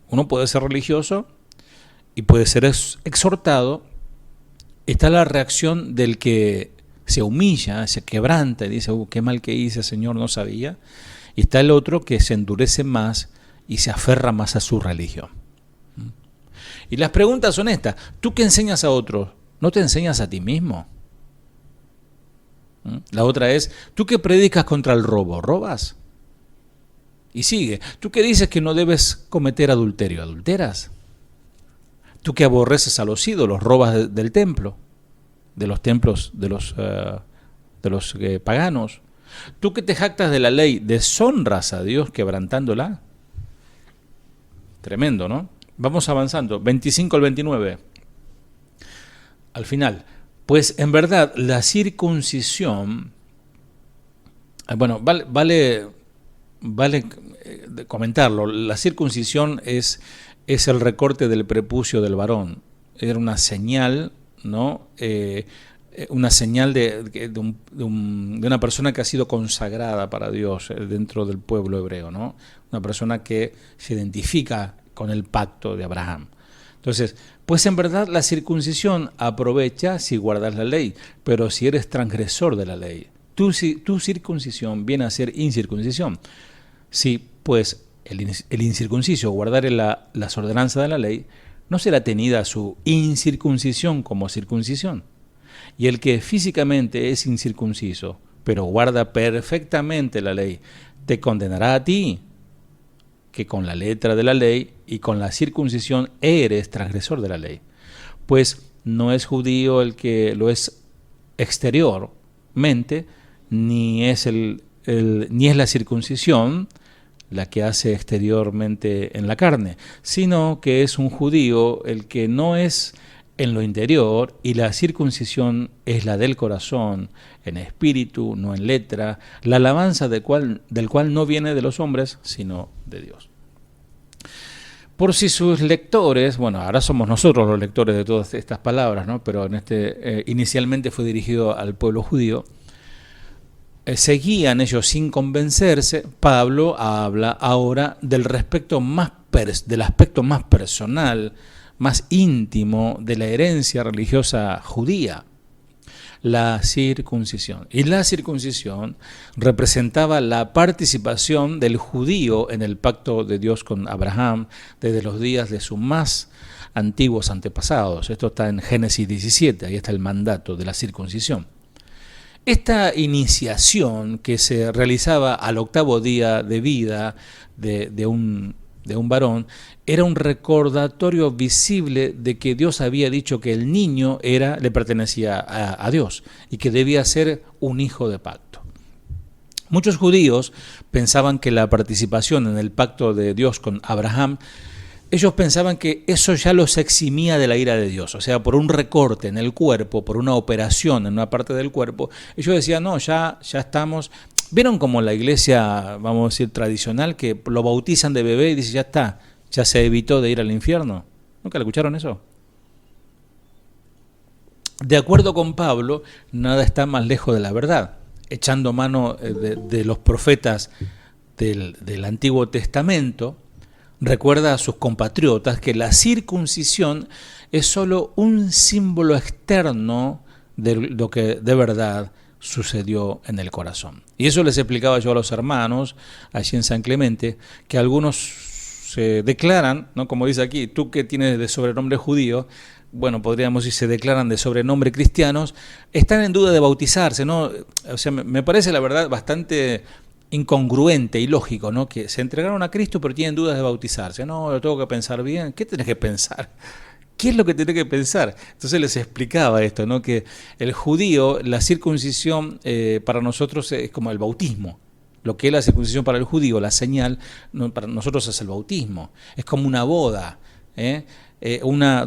Uno puede ser religioso y puede ser exhortado. Está la reacción del que se humilla, se quebranta y dice, qué mal que hice, Señor, no sabía. Y está el otro que se endurece más y se aferra más a su religión. Y las preguntas son estas. ¿Tú que enseñas a otros, no te enseñas a ti mismo? La otra es, ¿tú que predicas contra el robo, robas? Y sigue, ¿tú que dices que no debes cometer adulterio, adulteras? Tú que aborreces a los ídolos, robas del templo, de los templos de los paganos. Tú que te jactas de la ley, deshonras a Dios quebrantándola. Tremendo, ¿no? Vamos avanzando, 25 al 29. Al final, pues en verdad la circuncisión, bueno, vale comentarlo, la circuncisión es el recorte del prepucio del varón. Era una señal, ¿no? Una señal de una persona que ha sido consagrada para Dios dentro del pueblo hebreo, ¿no? Una persona que se identifica con el pacto de Abraham. Entonces, pues en verdad la circuncisión aprovecha si guardas la ley, pero si eres transgresor de la ley, tu circuncisión viene a ser incircuncisión. Si pues el incircunciso guardare las ordenanzas de la ley, no será tenida su incircuncisión como circuncisión. Y el que físicamente es incircunciso, pero guarda perfectamente la ley, te condenará a ti, que con la letra de la ley y con la circuncisión eres transgresor de la ley. Pues no es judío el que lo es exteriormente, ni es ni es la circuncisión la que hace exteriormente en la carne, sino que es un judío el que no es en lo interior, y la circuncisión es la del corazón, en espíritu, no en letra, la alabanza del cual no viene de los hombres, sino de Dios. Por si sus lectores, bueno, ahora somos nosotros los lectores de todas estas palabras, ¿no? Pero inicialmente fue dirigido al pueblo judío, seguían ellos sin convencerse. Pablo habla ahora del aspecto más personal, más íntimo de la herencia religiosa judía, la circuncisión. Y la circuncisión representaba la participación del judío en el pacto de Dios con Abraham desde los días de sus más antiguos antepasados. Esto está en Génesis 17, ahí está el mandato de la circuncisión. Esta iniciación que se realizaba al 8º día de vida de un varón era un recordatorio visible de que Dios había dicho que el niño le pertenecía a Dios y que debía ser un hijo de pacto. Muchos judíos pensaban que la participación en el pacto de Dios con Abraham, ellos pensaban que eso ya los eximía de la ira de Dios, o sea, por un recorte en el cuerpo, por una operación en una parte del cuerpo. Ellos decían, no, ya estamos. ¿Vieron como la iglesia, vamos a decir, tradicional, que lo bautizan de bebé y dice, ya está, ya se evitó de ir al infierno? ¿Nunca le escucharon eso? De acuerdo con Pablo, nada está más lejos de la verdad. Echando mano de los profetas del Antiguo Testamento, recuerda a sus compatriotas que la circuncisión es solo un símbolo externo de lo que de verdad sucedió en el corazón. Y eso les explicaba yo a los hermanos allí en San Clemente, que algunos se declaran, ¿no? Como dice aquí, tú que tienes de sobrenombre judío, bueno, podríamos decir, se declaran de sobrenombre cristianos, están en duda de bautizarse, ¿no? O sea, me parece la verdad bastante incongruente y lógico, ¿no? Que se entregaron a Cristo pero tienen dudas de bautizarse. No, lo tengo que pensar bien. ¿Qué tenés que pensar? ¿Qué es lo que tenés que pensar? Entonces les explicaba esto, ¿no? Que el judío, la circuncisión para nosotros es como el bautismo. Lo que es la circuncisión para el judío, la señal, para nosotros es el bautismo. Es como una boda,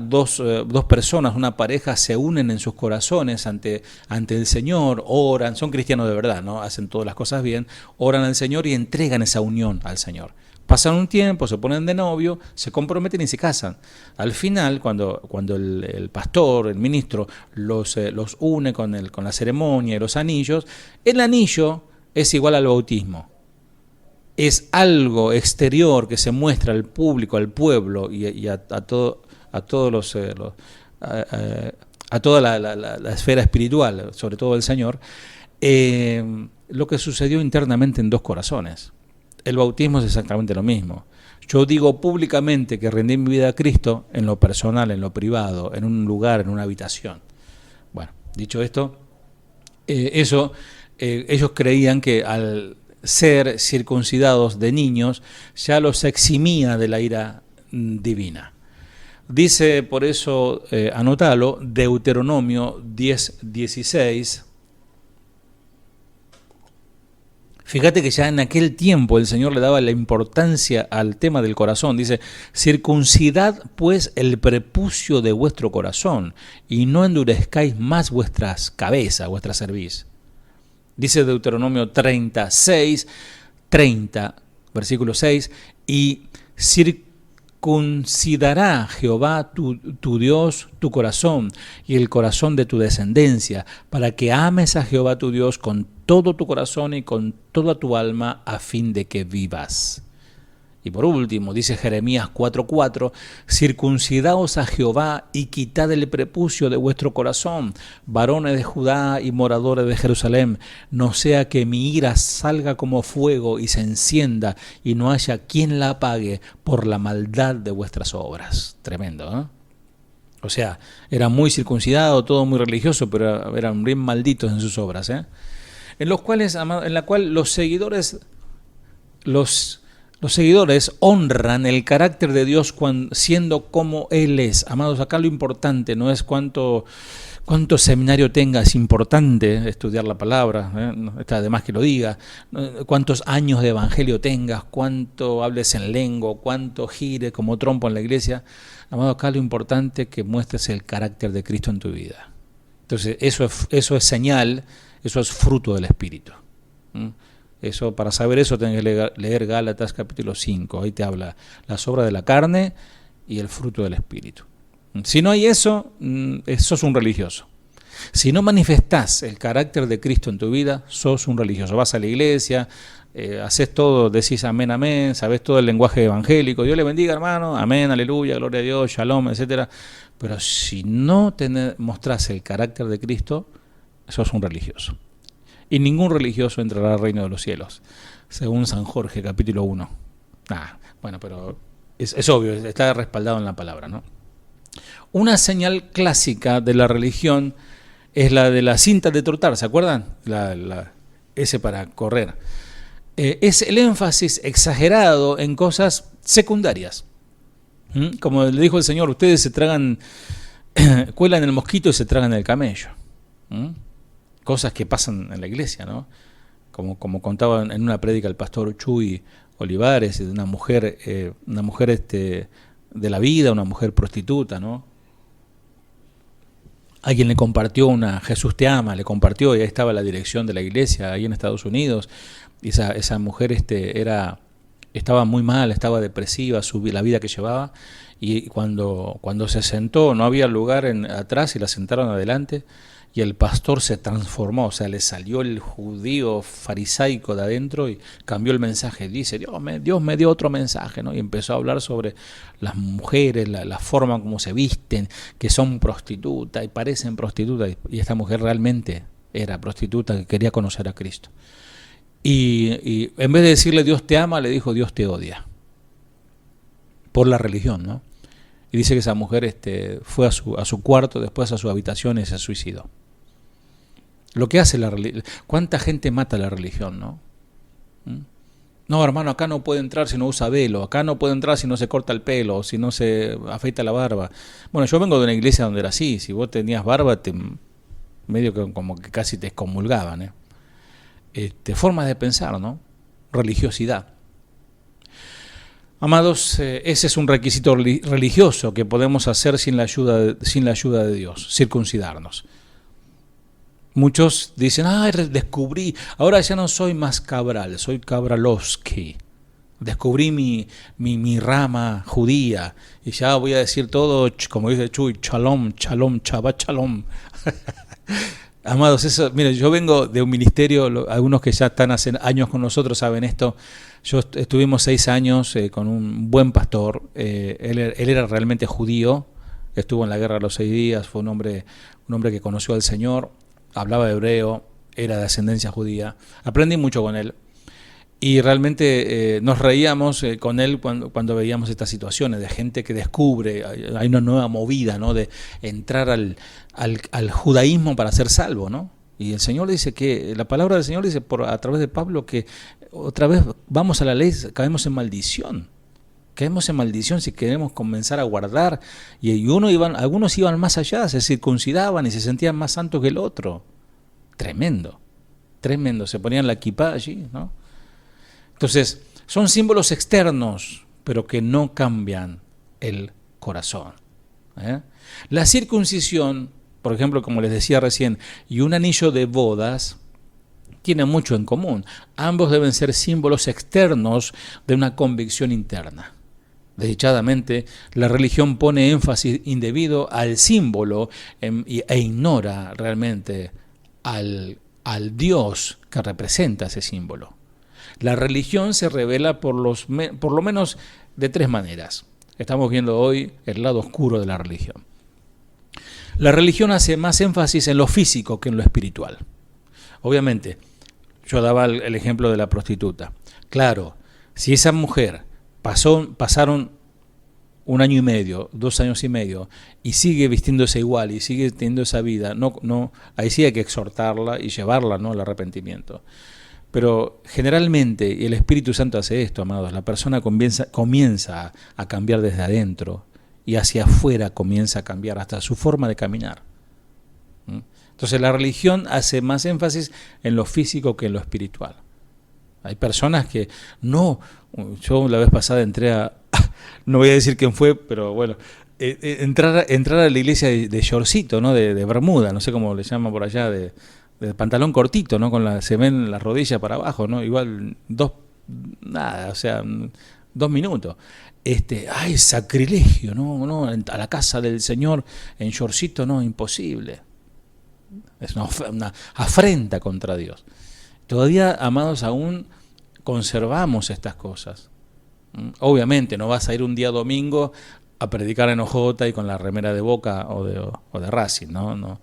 dos personas, una pareja se unen en sus corazones ante el Señor, oran, son cristianos de verdad, ¿no? Hacen todas las cosas bien, oran al Señor y entregan esa unión al Señor. Pasan un tiempo, se ponen de novio, se comprometen y se casan. Al final, cuando el pastor, el ministro, los une con la ceremonia y los anillos, el anillo es igual al bautismo. Es algo exterior que se muestra al público, al pueblo y a toda la esfera espiritual, sobre todo el Señor, lo que sucedió internamente en dos corazones. El bautismo es exactamente lo mismo. Yo digo públicamente que rendí mi vida a Cristo en lo personal, en lo privado, en un lugar, en una habitación. Bueno, dicho esto, ellos creían que al ser circuncidados de niños ya los eximía de la ira divina. Dice, por eso, anótalo, Deuteronomio 10:16. Fíjate que ya en aquel tiempo el Señor le daba la importancia al tema del corazón. Dice, circuncidad pues el prepucio de vuestro corazón y no endurezcáis más vuestras cabezas, vuestra cerviz. Dice Deuteronomio 30, versículo 6, y circuncidará Jehová tu Dios tu corazón y el corazón de tu descendencia, para que ames a Jehová tu Dios con todo tu corazón y con toda tu alma, a fin de que vivas. Y por último, dice Jeremías 4:4, circuncidaos a Jehová y quitad el prepucio de vuestro corazón, varones de Judá y moradores de Jerusalén, no sea que mi ira salga como fuego y se encienda y no haya quien la apague por la maldad de vuestras obras. Tremendo, ¿no? O sea, era muy circuncidado, todo muy religioso, pero eran bien malditos en sus obras, en la cual los seguidores, los Los seguidores honran el carácter de Dios siendo como Él es. Amados, acá lo importante no es cuánto seminario tengas, es importante estudiar la palabra, no está de más que lo diga, cuántos años de evangelio tengas, cuánto hables en lengua, cuánto gire como trompo en la iglesia. Amado, acá lo importante es que muestres el carácter de Cristo en tu vida. Entonces, eso es señal, eso es fruto del Espíritu. Eso, para saber eso, tenés que leer Gálatas capítulo 5. Ahí te habla las obras de la carne y el fruto del Espíritu. Si no hay eso, sos un religioso. Si no manifestás el carácter de Cristo en tu vida, sos un religioso. Vas a la iglesia, haces todo, decís amén, amén, sabés todo el lenguaje evangélico, Dios le bendiga, hermano, amén, aleluya, gloria a Dios, shalom, etcétera. Pero si no mostrás el carácter de Cristo, sos un religioso. Y ningún religioso entrará al reino de los cielos, según San Jorge, capítulo 1. Bueno, pero es obvio, está respaldado en la palabra, ¿no? Una señal clásica de la religión es la de la cinta de trotar, ¿se acuerdan? Ese para correr. Es el énfasis exagerado en cosas secundarias. Como le dijo el Señor, ustedes se tragan, cuelan el mosquito y se tragan el camello. Cosas que pasan en la iglesia, ¿no? Como contaba en una prédica el pastor Chuy Olivares, de una mujer de la vida, una mujer prostituta, ¿no? Alguien le compartió Jesús te ama, le compartió, y ahí estaba la dirección de la iglesia, ahí en Estados Unidos, y esa mujer estaba muy mal, estaba depresiva, la vida que llevaba, y cuando se sentó, no había lugar atrás y la sentaron adelante, y el pastor se transformó, o sea, le salió el judío farisaico de adentro y cambió el mensaje. Dice, Dios me dio otro mensaje, ¿no? Y empezó a hablar sobre las mujeres, la forma como se visten, que son prostitutas y parecen prostitutas. Y esta mujer realmente era prostituta, que quería conocer a Cristo. Y en vez de decirle Dios te ama, le dijo Dios te odia. Por la religión, ¿no? Y dice que esa mujer fue a su cuarto, después a su habitación y se suicidó. Lo que hace la religión. ¿Cuánta gente mata la religión, no? No, hermano, acá no puede entrar si no usa velo, acá no puede entrar si no se corta el pelo, si no se afeita la barba. Bueno, yo vengo de una iglesia donde era así, si vos tenías barba, medio que como que casi te excomulgaban. Formas de pensar, ¿no? Religiosidad. Amados, ese es un requisito religioso que podemos hacer sin la ayuda de Dios, circuncidarnos. Muchos dicen, descubrí, ahora ya no soy más Cabral, soy Cabralowski. Descubrí mi rama judía y ya voy a decir todo, como dice Chuy, shalom, shalom, shabbat shalom. Amados, eso, miren, yo vengo de un ministerio, algunos que ya están hace años con nosotros saben esto. Estuvimos 6 años con un buen pastor, él era realmente judío, estuvo en la guerra de los 6 días, fue un hombre que conoció al Señor, hablaba hebreo, era de ascendencia judía, aprendí mucho con él y realmente nos reíamos con él cuando veíamos estas situaciones de gente que descubre, hay una nueva movida, ¿no? De entrar al judaísmo para ser salvo, ¿no? Y el Señor dice que, la palabra del Señor dice a través de Pablo que otra vez vamos a la ley, caemos en maldición si queremos comenzar a guardar, y algunos iban más allá, se circuncidaban y se sentían más santos que el otro. Tremendo, se ponían la kipá allí, ¿no? Entonces, son símbolos externos, pero que no cambian el corazón. La circuncisión, por ejemplo, como les decía recién, y un anillo de bodas, tienen mucho en común. Ambos deben ser símbolos externos de una convicción interna. Desdichadamente, la religión pone énfasis indebido al símbolo e ignora realmente al Dios que representa ese símbolo. La religión se revela por lo menos de 3 maneras. Estamos viendo hoy el lado oscuro de la religión. La religión hace más énfasis en lo físico que en lo espiritual. Obviamente, yo daba el ejemplo de la prostituta. Claro, si esa mujer pasaron 1 año y medio, 2 años y medio, y sigue vistiéndose igual y sigue teniendo esa vida, no, ahí sí hay que exhortarla y llevarla, ¿no?, al arrepentimiento. Pero generalmente, y el Espíritu Santo hace esto, amados, la persona comienza a cambiar desde adentro y hacia afuera comienza a cambiar hasta su forma de caminar. Entonces la religión hace más énfasis en lo físico que en lo espiritual. Hay personas que no, yo la vez pasada entré no voy a decir quién fue, pero bueno, entrar a la iglesia de shortcito, ¿no? De bermuda, no sé cómo le llaman por allá, de pantalón cortito, ¿no? Se ven las rodillas para abajo, ¿no? Igual 2 minutos. Ay, sacrilegio, ¿no? A la casa del Señor en shortcito, no, imposible. Es una afrenta contra Dios. Todavía, amados, aún conservamos estas cosas. Obviamente no vas a ir un día domingo a predicar en OJ y con la remera de Boca o de Racing, ¿no?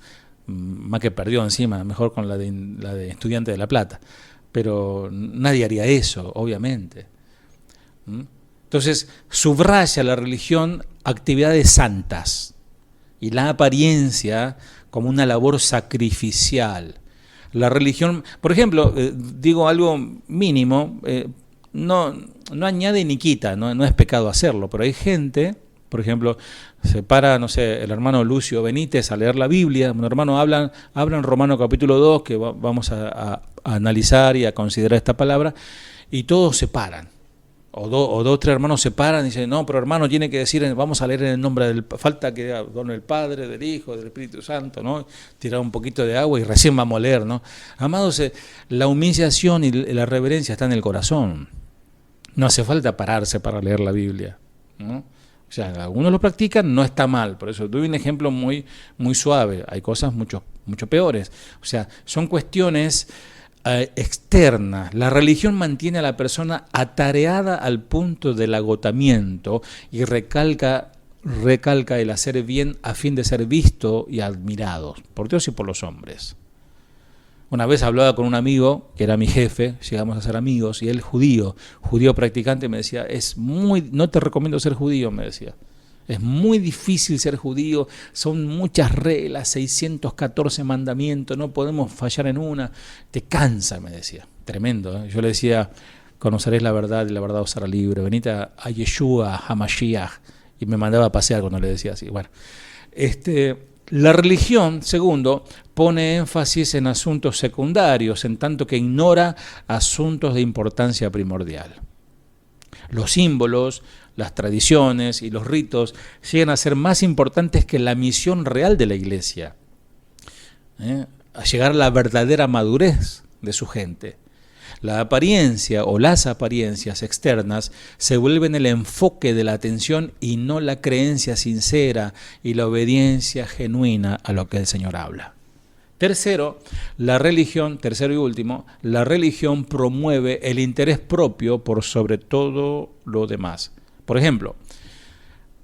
Más que perdió encima, mejor con la de Estudiante de La Plata. Pero nadie haría eso, obviamente. Entonces, subraya la religión actividades santas y la apariencia como una labor sacrificial. La religión, por ejemplo, digo algo mínimo, no añade ni quita, no es pecado hacerlo, pero hay gente, por ejemplo, se para, no sé, el hermano Lucio Benítez a leer la Biblia, un hermano habla en Romano capítulo 2, que vamos a analizar y a considerar esta palabra, y todos se paran. O dos o tres hermanos se paran y dicen, no, pero hermano tiene que decir, vamos a leer en el nombre falta que don el Padre, del Hijo, del Espíritu Santo, ¿no? Tirar un poquito de agua y recién vamos a leer, ¿no? Amados, la humillación y la reverencia está en el corazón. No hace falta pararse para leer la Biblia, ¿no? O sea, algunos lo practican, no está mal, por eso doy un ejemplo muy, muy suave, hay cosas mucho peores. O sea, son cuestiones externa. La religión mantiene a la persona atareada al punto del agotamiento y recalca el hacer bien a fin de ser visto y admirado por Dios y por los hombres. Una vez hablaba con un amigo que era mi jefe, llegamos a ser amigos, y él judío practicante, me decía, no te recomiendo ser judío, me decía. Es muy difícil ser judío, son muchas reglas, 614 mandamientos, no podemos fallar en una. Te cansa, me decía. Tremendo, ¿eh? Yo le decía, conoceréis la verdad y la verdad os hará libre. Venite a Yeshua, a Mashiach. Y me mandaba a pasear cuando le decía así. Bueno, la religión, segundo, pone énfasis en asuntos secundarios, en tanto que ignora asuntos de importancia primordial. Los símbolos, las tradiciones y los ritos llegan a ser más importantes que la misión real de la iglesia, a llegar a la verdadera madurez de su gente. La apariencia o las apariencias externas se vuelven el enfoque de la atención y no la creencia sincera y la obediencia genuina a lo que el Señor habla. Tercero y último, la religión promueve el interés propio por sobre todo lo demás. Por ejemplo,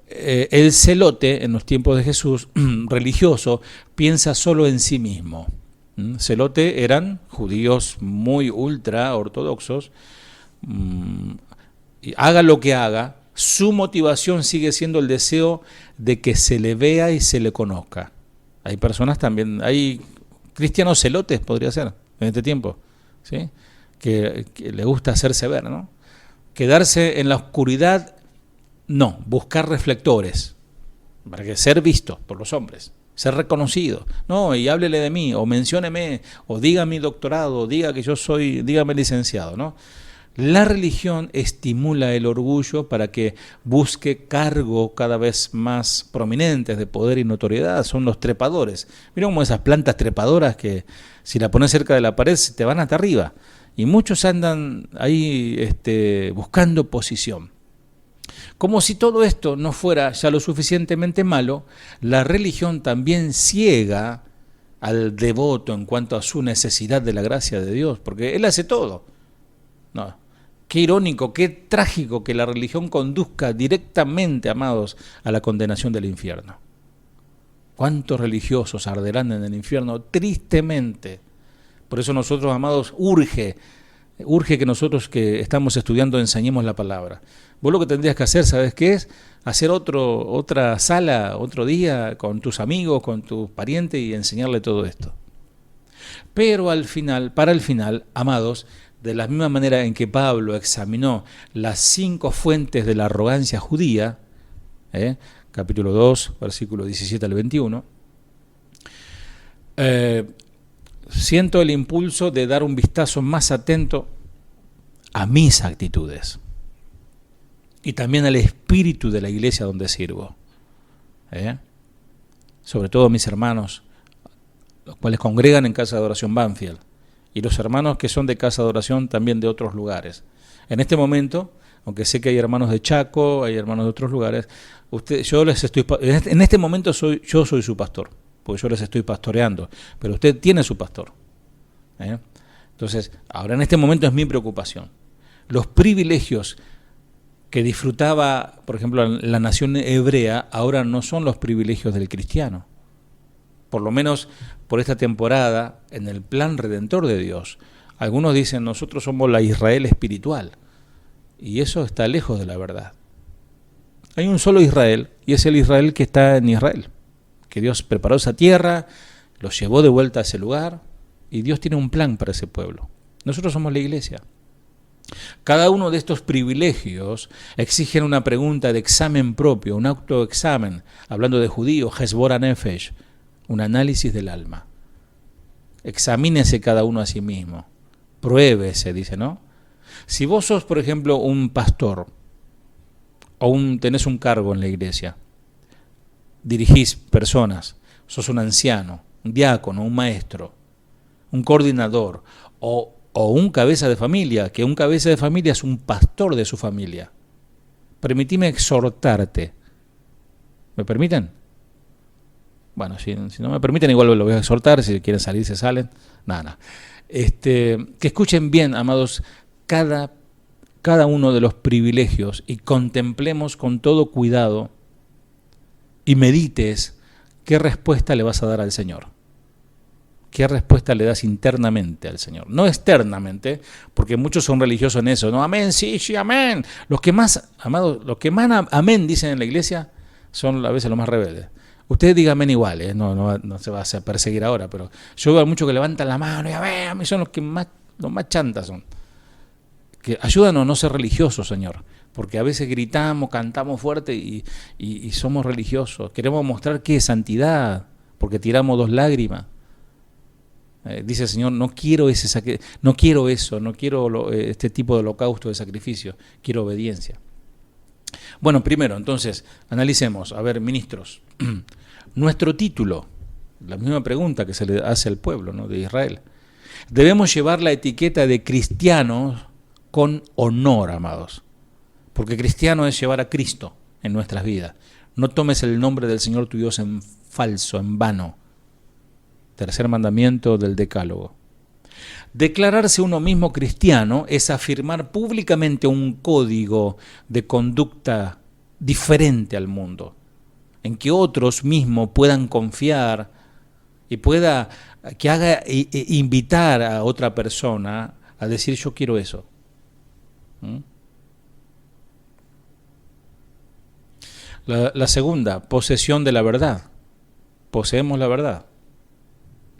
el celote en los tiempos de Jesús, religioso, piensa solo en sí mismo. Celote eran judíos muy ultra ortodoxos. Haga lo que haga, su motivación sigue siendo el deseo de que se le vea y se le conozca. Hay personas también, hay cristianos celotes, podría ser, en este tiempo, ¿sí? que le gusta hacerse ver, ¿no? Quedarse en la oscuridad, no, buscar reflectores, para que ser visto por los hombres, ser reconocido, no, y háblele de mí, o mencióneme, o diga mi doctorado, o diga que dígame licenciado, ¿no? La religión estimula el orgullo para que busque cargos cada vez más prominentes de poder y notoriedad. Son los trepadores. Mira como esas plantas trepadoras que si la pones cerca de la pared te van hasta arriba. Y muchos andan ahí buscando posición. Como si todo esto no fuera ya lo suficientemente malo, la religión también ciega al devoto en cuanto a su necesidad de la gracia de Dios, porque Él hace todo. No, qué irónico, qué trágico que la religión conduzca directamente, amados, a la condenación del infierno. ¿Cuántos religiosos arderán en el infierno? Tristemente. Por eso nosotros, amados, urge que nosotros que estamos estudiando enseñemos la palabra. Vos lo que tendrías que hacer, ¿sabes qué es? Hacer otra sala, otro día, con tus amigos, con tus parientes y enseñarle todo esto. Pero para el final, amados, de la misma manera en que Pablo examinó las 5 fuentes de la arrogancia judía, capítulo 2, versículo 17 al 21, siento el impulso de dar un vistazo más atento a mis actitudes y también al espíritu de la iglesia donde sirvo. Sobre todo mis hermanos, los cuales congregan en Casa de Adoración Banfield, y los hermanos que son de Casa de Adoración también de otros lugares. En este momento, aunque sé que hay hermanos de Chaco, hay hermanos de otros lugares, en este momento yo soy su pastor, porque yo les estoy pastoreando, pero usted tiene su pastor. Entonces, ahora en este momento es mi preocupación. Los privilegios que disfrutaba, por ejemplo, la nación hebrea, ahora no son los privilegios del cristiano. Por lo menos por esta temporada, en el plan redentor de Dios. Algunos dicen, nosotros somos la Israel espiritual, y eso está lejos de la verdad. Hay un solo Israel, y es el Israel que está en Israel, que Dios preparó esa tierra, los llevó de vuelta a ese lugar, y Dios tiene un plan para ese pueblo. Nosotros somos la iglesia. Cada uno de estos privilegios exigen una pregunta de examen propio, un autoexamen, hablando de judíos, Hesbora Nefesh, un análisis del alma. Examínese cada uno a sí mismo, pruébese, dice, ¿no? Si vos sos, por ejemplo, un pastor, o tenés un cargo en la iglesia, dirigís personas, sos un anciano, un diácono, un maestro, un coordinador, o un cabeza de familia, que un cabeza de familia es un pastor de su familia. Permitime exhortarte. ¿Me permiten? Bueno, si no me permiten, igual lo voy a exhortar. Si quieren salir, se salen. Nada. Que escuchen bien, amados, cada uno de los privilegios y contemplemos con todo cuidado y medites qué respuesta le vas a dar al Señor. ¿Qué respuesta le das internamente al Señor? No externamente, porque muchos son religiosos en eso. No, amén, sí, amén. Los que más, amados, los que más amén dicen en la iglesia son a veces los más rebeldes. Usted diga amén igual, no se va a perseguir ahora, pero yo veo a muchos que levantan la mano y a mí son los más chantas son. Que ayúdanos a no ser religiosos, Señor, porque a veces gritamos, cantamos fuerte y somos religiosos. Queremos mostrar que es santidad, porque tiramos 2 lágrimas. Dice el Señor, no quiero eso, no quiero este tipo de holocausto, de sacrificio, quiero obediencia. Bueno, primero, entonces, analicemos, a ver, ministros, nuestro título, la misma pregunta que se le hace al pueblo, ¿no?, de Israel. Debemos llevar la etiqueta de cristianos con honor, amados, porque cristiano es llevar a Cristo en nuestras vidas. No tomes el nombre del Señor tu Dios en falso, en vano. Tercer mandamiento del Decálogo. Declararse uno mismo cristiano es afirmar públicamente un código de conducta diferente al mundo, en que otros mismos puedan confiar y que haga invitar a otra persona a decir yo quiero eso. La segunda, posesión de la verdad. Poseemos la verdad.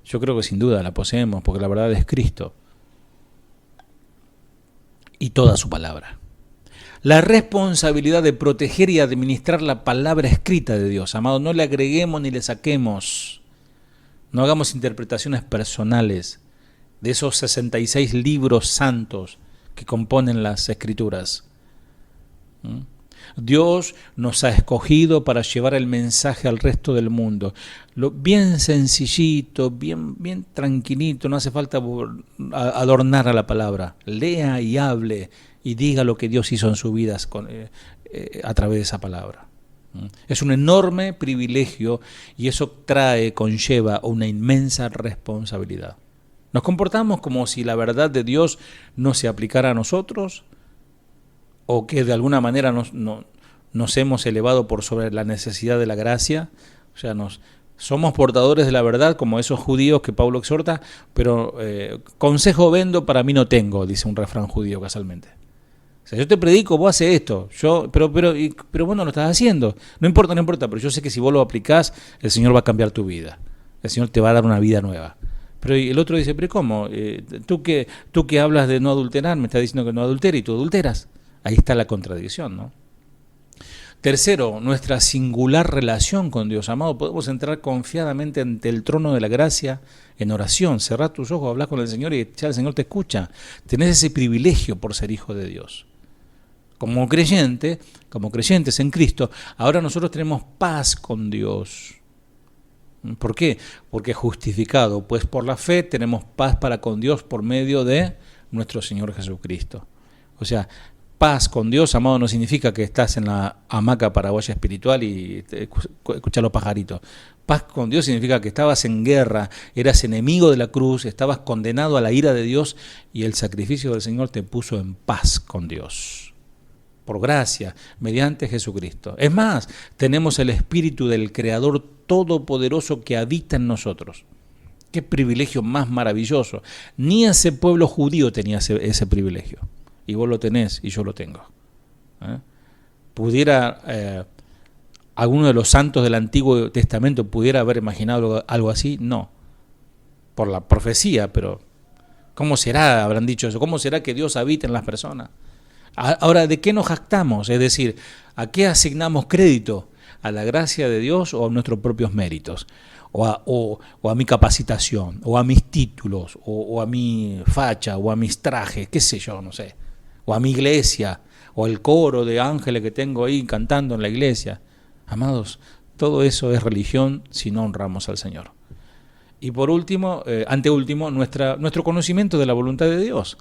Yo creo que sin duda la poseemos, porque la verdad es Cristo y toda su palabra. La responsabilidad de proteger y administrar la palabra escrita de Dios. Amados, no le agreguemos ni le saquemos. No hagamos interpretaciones personales de esos 66 libros santos que componen las Escrituras. Dios nos ha escogido para llevar el mensaje al resto del mundo. Bien sencillito, bien tranquilito, no hace falta adornar a la palabra. Lea y hable y diga lo que Dios hizo en su vida a través de esa palabra. Es un enorme privilegio y eso conlleva una inmensa responsabilidad. ¿Nos comportamos como si la verdad de Dios no se aplicara a nosotros? ¿O que de alguna manera nos hemos elevado por sobre la necesidad de la gracia? O sea, somos portadores de la verdad, como esos judíos que Pablo exhorta, pero consejo vendo, para mí no tengo, dice un refrán judío casualmente. O sea, yo te predico, vos haces esto, pero vos no lo estás haciendo. No importa, pero yo sé que si vos lo aplicás, el Señor va a cambiar tu vida. El Señor te va a dar una vida nueva. Pero el otro dice, pero ¿cómo? Tú que hablas de no adulterar, me estás diciendo que no adultera y tú adulteras. Ahí está la contradicción, ¿no? Tercero, nuestra singular relación con Dios. Amado, podemos entrar confiadamente ante el trono de la gracia en oración. Cerrá tus ojos, hablar con el Señor y ya el Señor te escucha. Tenés ese privilegio por ser hijo de Dios. Como creyentes en Cristo, ahora nosotros tenemos paz con Dios. ¿Por qué? Porque justificado, pues por la fe tenemos paz para con Dios por medio de nuestro Señor Jesucristo. O sea, paz con Dios, amado, no significa que estás en la hamaca paraguaya espiritual y escuchar los pajaritos. Paz con Dios significa que estabas en guerra, eras enemigo de la cruz, estabas condenado a la ira de Dios y el sacrificio del Señor te puso en paz con Dios. Por gracia, mediante Jesucristo. Es más, tenemos el Espíritu del Creador Todopoderoso que habita en nosotros. Qué privilegio más maravilloso. Ni ese pueblo judío tenía ese privilegio. Y vos lo tenés y yo lo tengo. ¿Pudiera alguno de los santos del Antiguo Testamento pudiera haber imaginado algo así? No. Por la profecía, pero ¿cómo será? Habrán dicho eso. ¿Cómo será que Dios habita en las personas? Ahora, ¿de qué nos jactamos? Es decir, ¿a qué asignamos crédito? ¿A la gracia de Dios o a nuestros propios méritos? O a mi capacitación, o a mis títulos, o a mi facha, o a mis trajes, qué sé yo, no sé. O a mi iglesia, o el coro de ángeles que tengo ahí cantando en la iglesia. Amados, todo eso es religión si no honramos al Señor. Y por último, anteúltimo, nuestro conocimiento de la voluntad de Dios.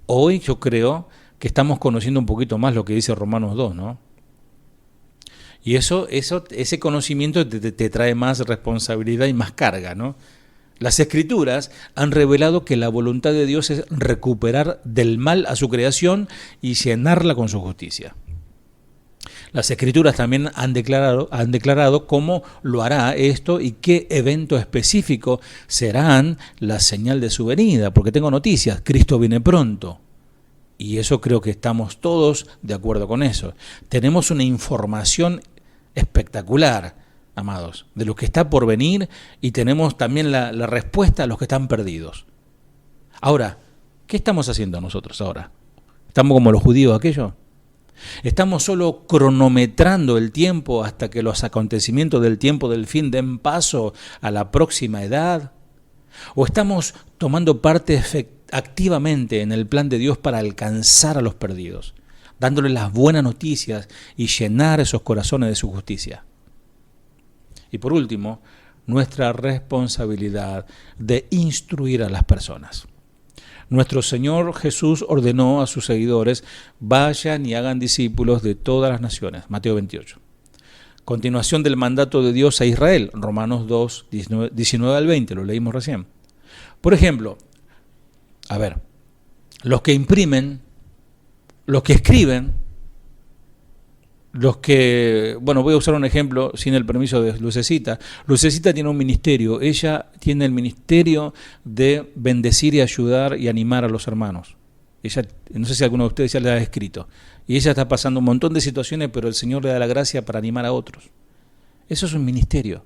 Hoy yo creo que estamos conociendo un poquito más lo que dice Romanos 2, ¿no? Y ese conocimiento te trae más responsabilidad y más carga, ¿no? Las Escrituras han revelado que la voluntad de Dios es recuperar del mal a su creación y llenarla con su justicia. Las Escrituras también han declarado cómo lo hará esto y qué evento específico serán la señal de su venida, porque tengo noticias, Cristo viene pronto. Y eso creo que estamos todos de acuerdo con eso. Tenemos una información espectacular, amados, de lo que está por venir y tenemos también la respuesta a los que están perdidos. Ahora, ¿qué estamos haciendo nosotros ahora? ¿Estamos como los judíos aquellos? ¿Estamos solo cronometrando el tiempo hasta que los acontecimientos del tiempo del fin den paso a la próxima edad? ¿O estamos tomando parte activamente en el plan de Dios para alcanzar a los perdidos, dándoles las buenas noticias y llenar esos corazones de su justicia? Y por último, nuestra responsabilidad de instruir a las personas. Nuestro Señor Jesús ordenó a sus seguidores, vayan y hagan discípulos de todas las naciones, Mateo 28. Continuación del mandato de Dios a Israel, Romanos 2, 19 al 20, lo leímos recién. Por ejemplo, los que imprimen, los que escriben, voy a usar un ejemplo sin el permiso de Lucecita. Lucecita tiene un ministerio, ella tiene el ministerio de bendecir y ayudar y animar a los hermanos. Ella, no sé si alguno de ustedes ya le ha escrito, y ella está pasando un montón de situaciones, pero el Señor le da la gracia para animar a otros. Eso es un ministerio,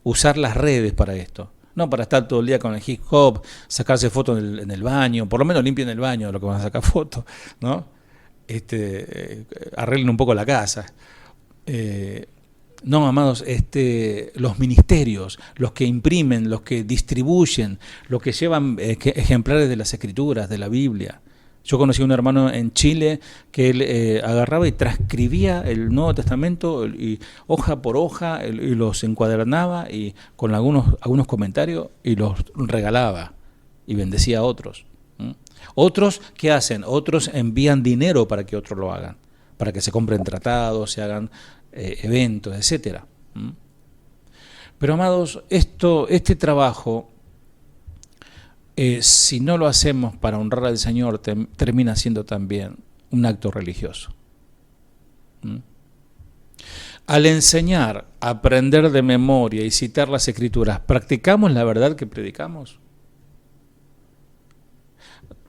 usar las redes para esto. No para estar todo el día con el hip hop, sacarse fotos en el baño, por lo menos limpien el baño de lo que van a sacar fotos, ¿no? Arreglen un poco la casa. No, amados, los ministerios, los que imprimen, los que distribuyen, los que llevan ejemplares de las Escrituras, de la Biblia. Yo conocí a un hermano en Chile que él agarraba y transcribía el Nuevo Testamento y hoja por hoja y los encuadernaba y con algunos comentarios y los regalaba y bendecía a otros. Otros, ¿qué hacen? Otros envían dinero para que otros lo hagan, para que se compren tratados, se hagan eventos, etcétera. Pero, amados, este trabajo, si no lo hacemos para honrar al Señor, termina siendo también un acto religioso. Al enseñar, aprender de memoria y citar las Escrituras, ¿practicamos la verdad que predicamos?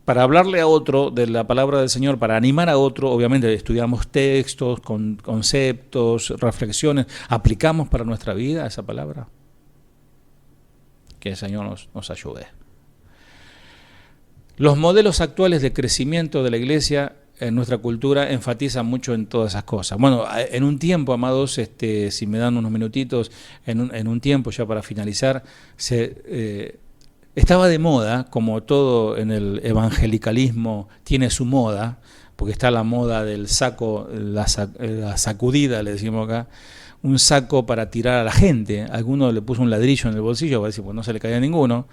Para hablarle a otro de la palabra del Señor, para animar a otro, obviamente estudiamos textos, conceptos, reflexiones, ¿aplicamos para nuestra vida esa palabra? Que el Señor nos ayude. Los modelos actuales de crecimiento de la iglesia en nuestra cultura enfatizan mucho en todas esas cosas. Bueno, en un tiempo, amados, si me dan unos minutitos, en un tiempo ya para finalizar, estaba de moda, como todo en el evangelicalismo tiene su moda, porque está la moda del saco, la sacudida, le decimos acá, un saco para tirar a la gente. Alguno le puso un ladrillo en el bolsillo, para decir, pues no se le caía a ninguno.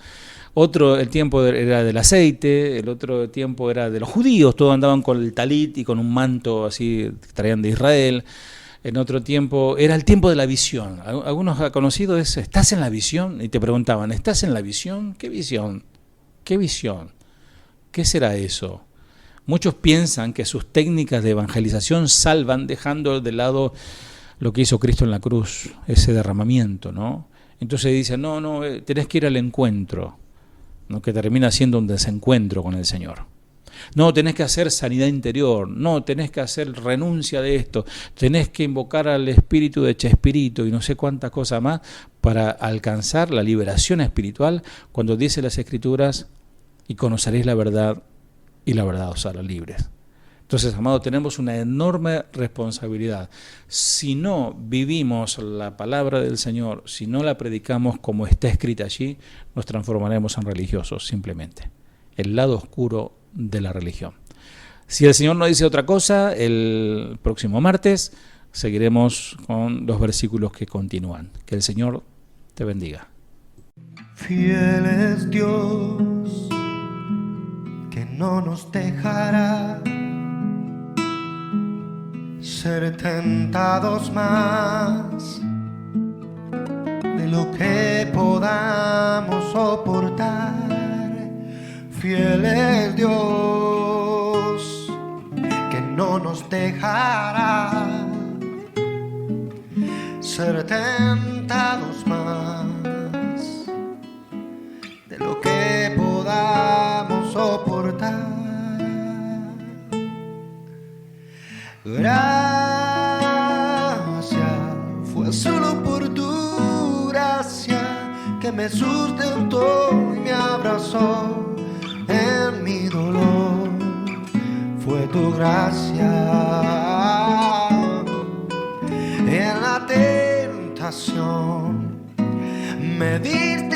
Otro, el tiempo era del aceite, el otro tiempo era de los judíos, todos andaban con el talit y con un manto así que traían de Israel. En otro tiempo, era el tiempo de la visión. Algunos han conocido eso, ¿estás en la visión? Y te preguntaban, ¿estás en la visión? ¿Qué visión? ¿Qué visión? ¿Qué será eso? Muchos piensan que sus técnicas de evangelización salvan dejando de lado lo que hizo Cristo en la cruz, ese derramamiento, ¿no? Entonces dicen, no, tenés que ir al encuentro, ¿no? Que termina siendo un desencuentro con el Señor. No, tenés que hacer sanidad interior, no, tenés que hacer renuncia de esto, tenés que invocar al espíritu de Chespirito y no sé cuántas cosas más para alcanzar la liberación espiritual cuando dice las Escrituras, y conoceréis la verdad y la verdad os hará libres. Entonces, amados, tenemos una enorme responsabilidad. Si no vivimos la palabra del Señor, si no la predicamos como está escrita allí, nos transformaremos en religiosos, simplemente. El lado oscuro de la religión. Si el Señor no dice otra cosa, el próximo martes seguiremos con los versículos que continúan. Que el Señor te bendiga. Fiel es Dios, que no nos dejará ser tentados más de lo que podamos soportar. Fiel es Dios, que no nos dejará ser tentados más de lo que podamos soportar. Gracias, fue solo por tu gracia que me sustentó y me abrazó en mi dolor. Fue tu gracia en la tentación, me diste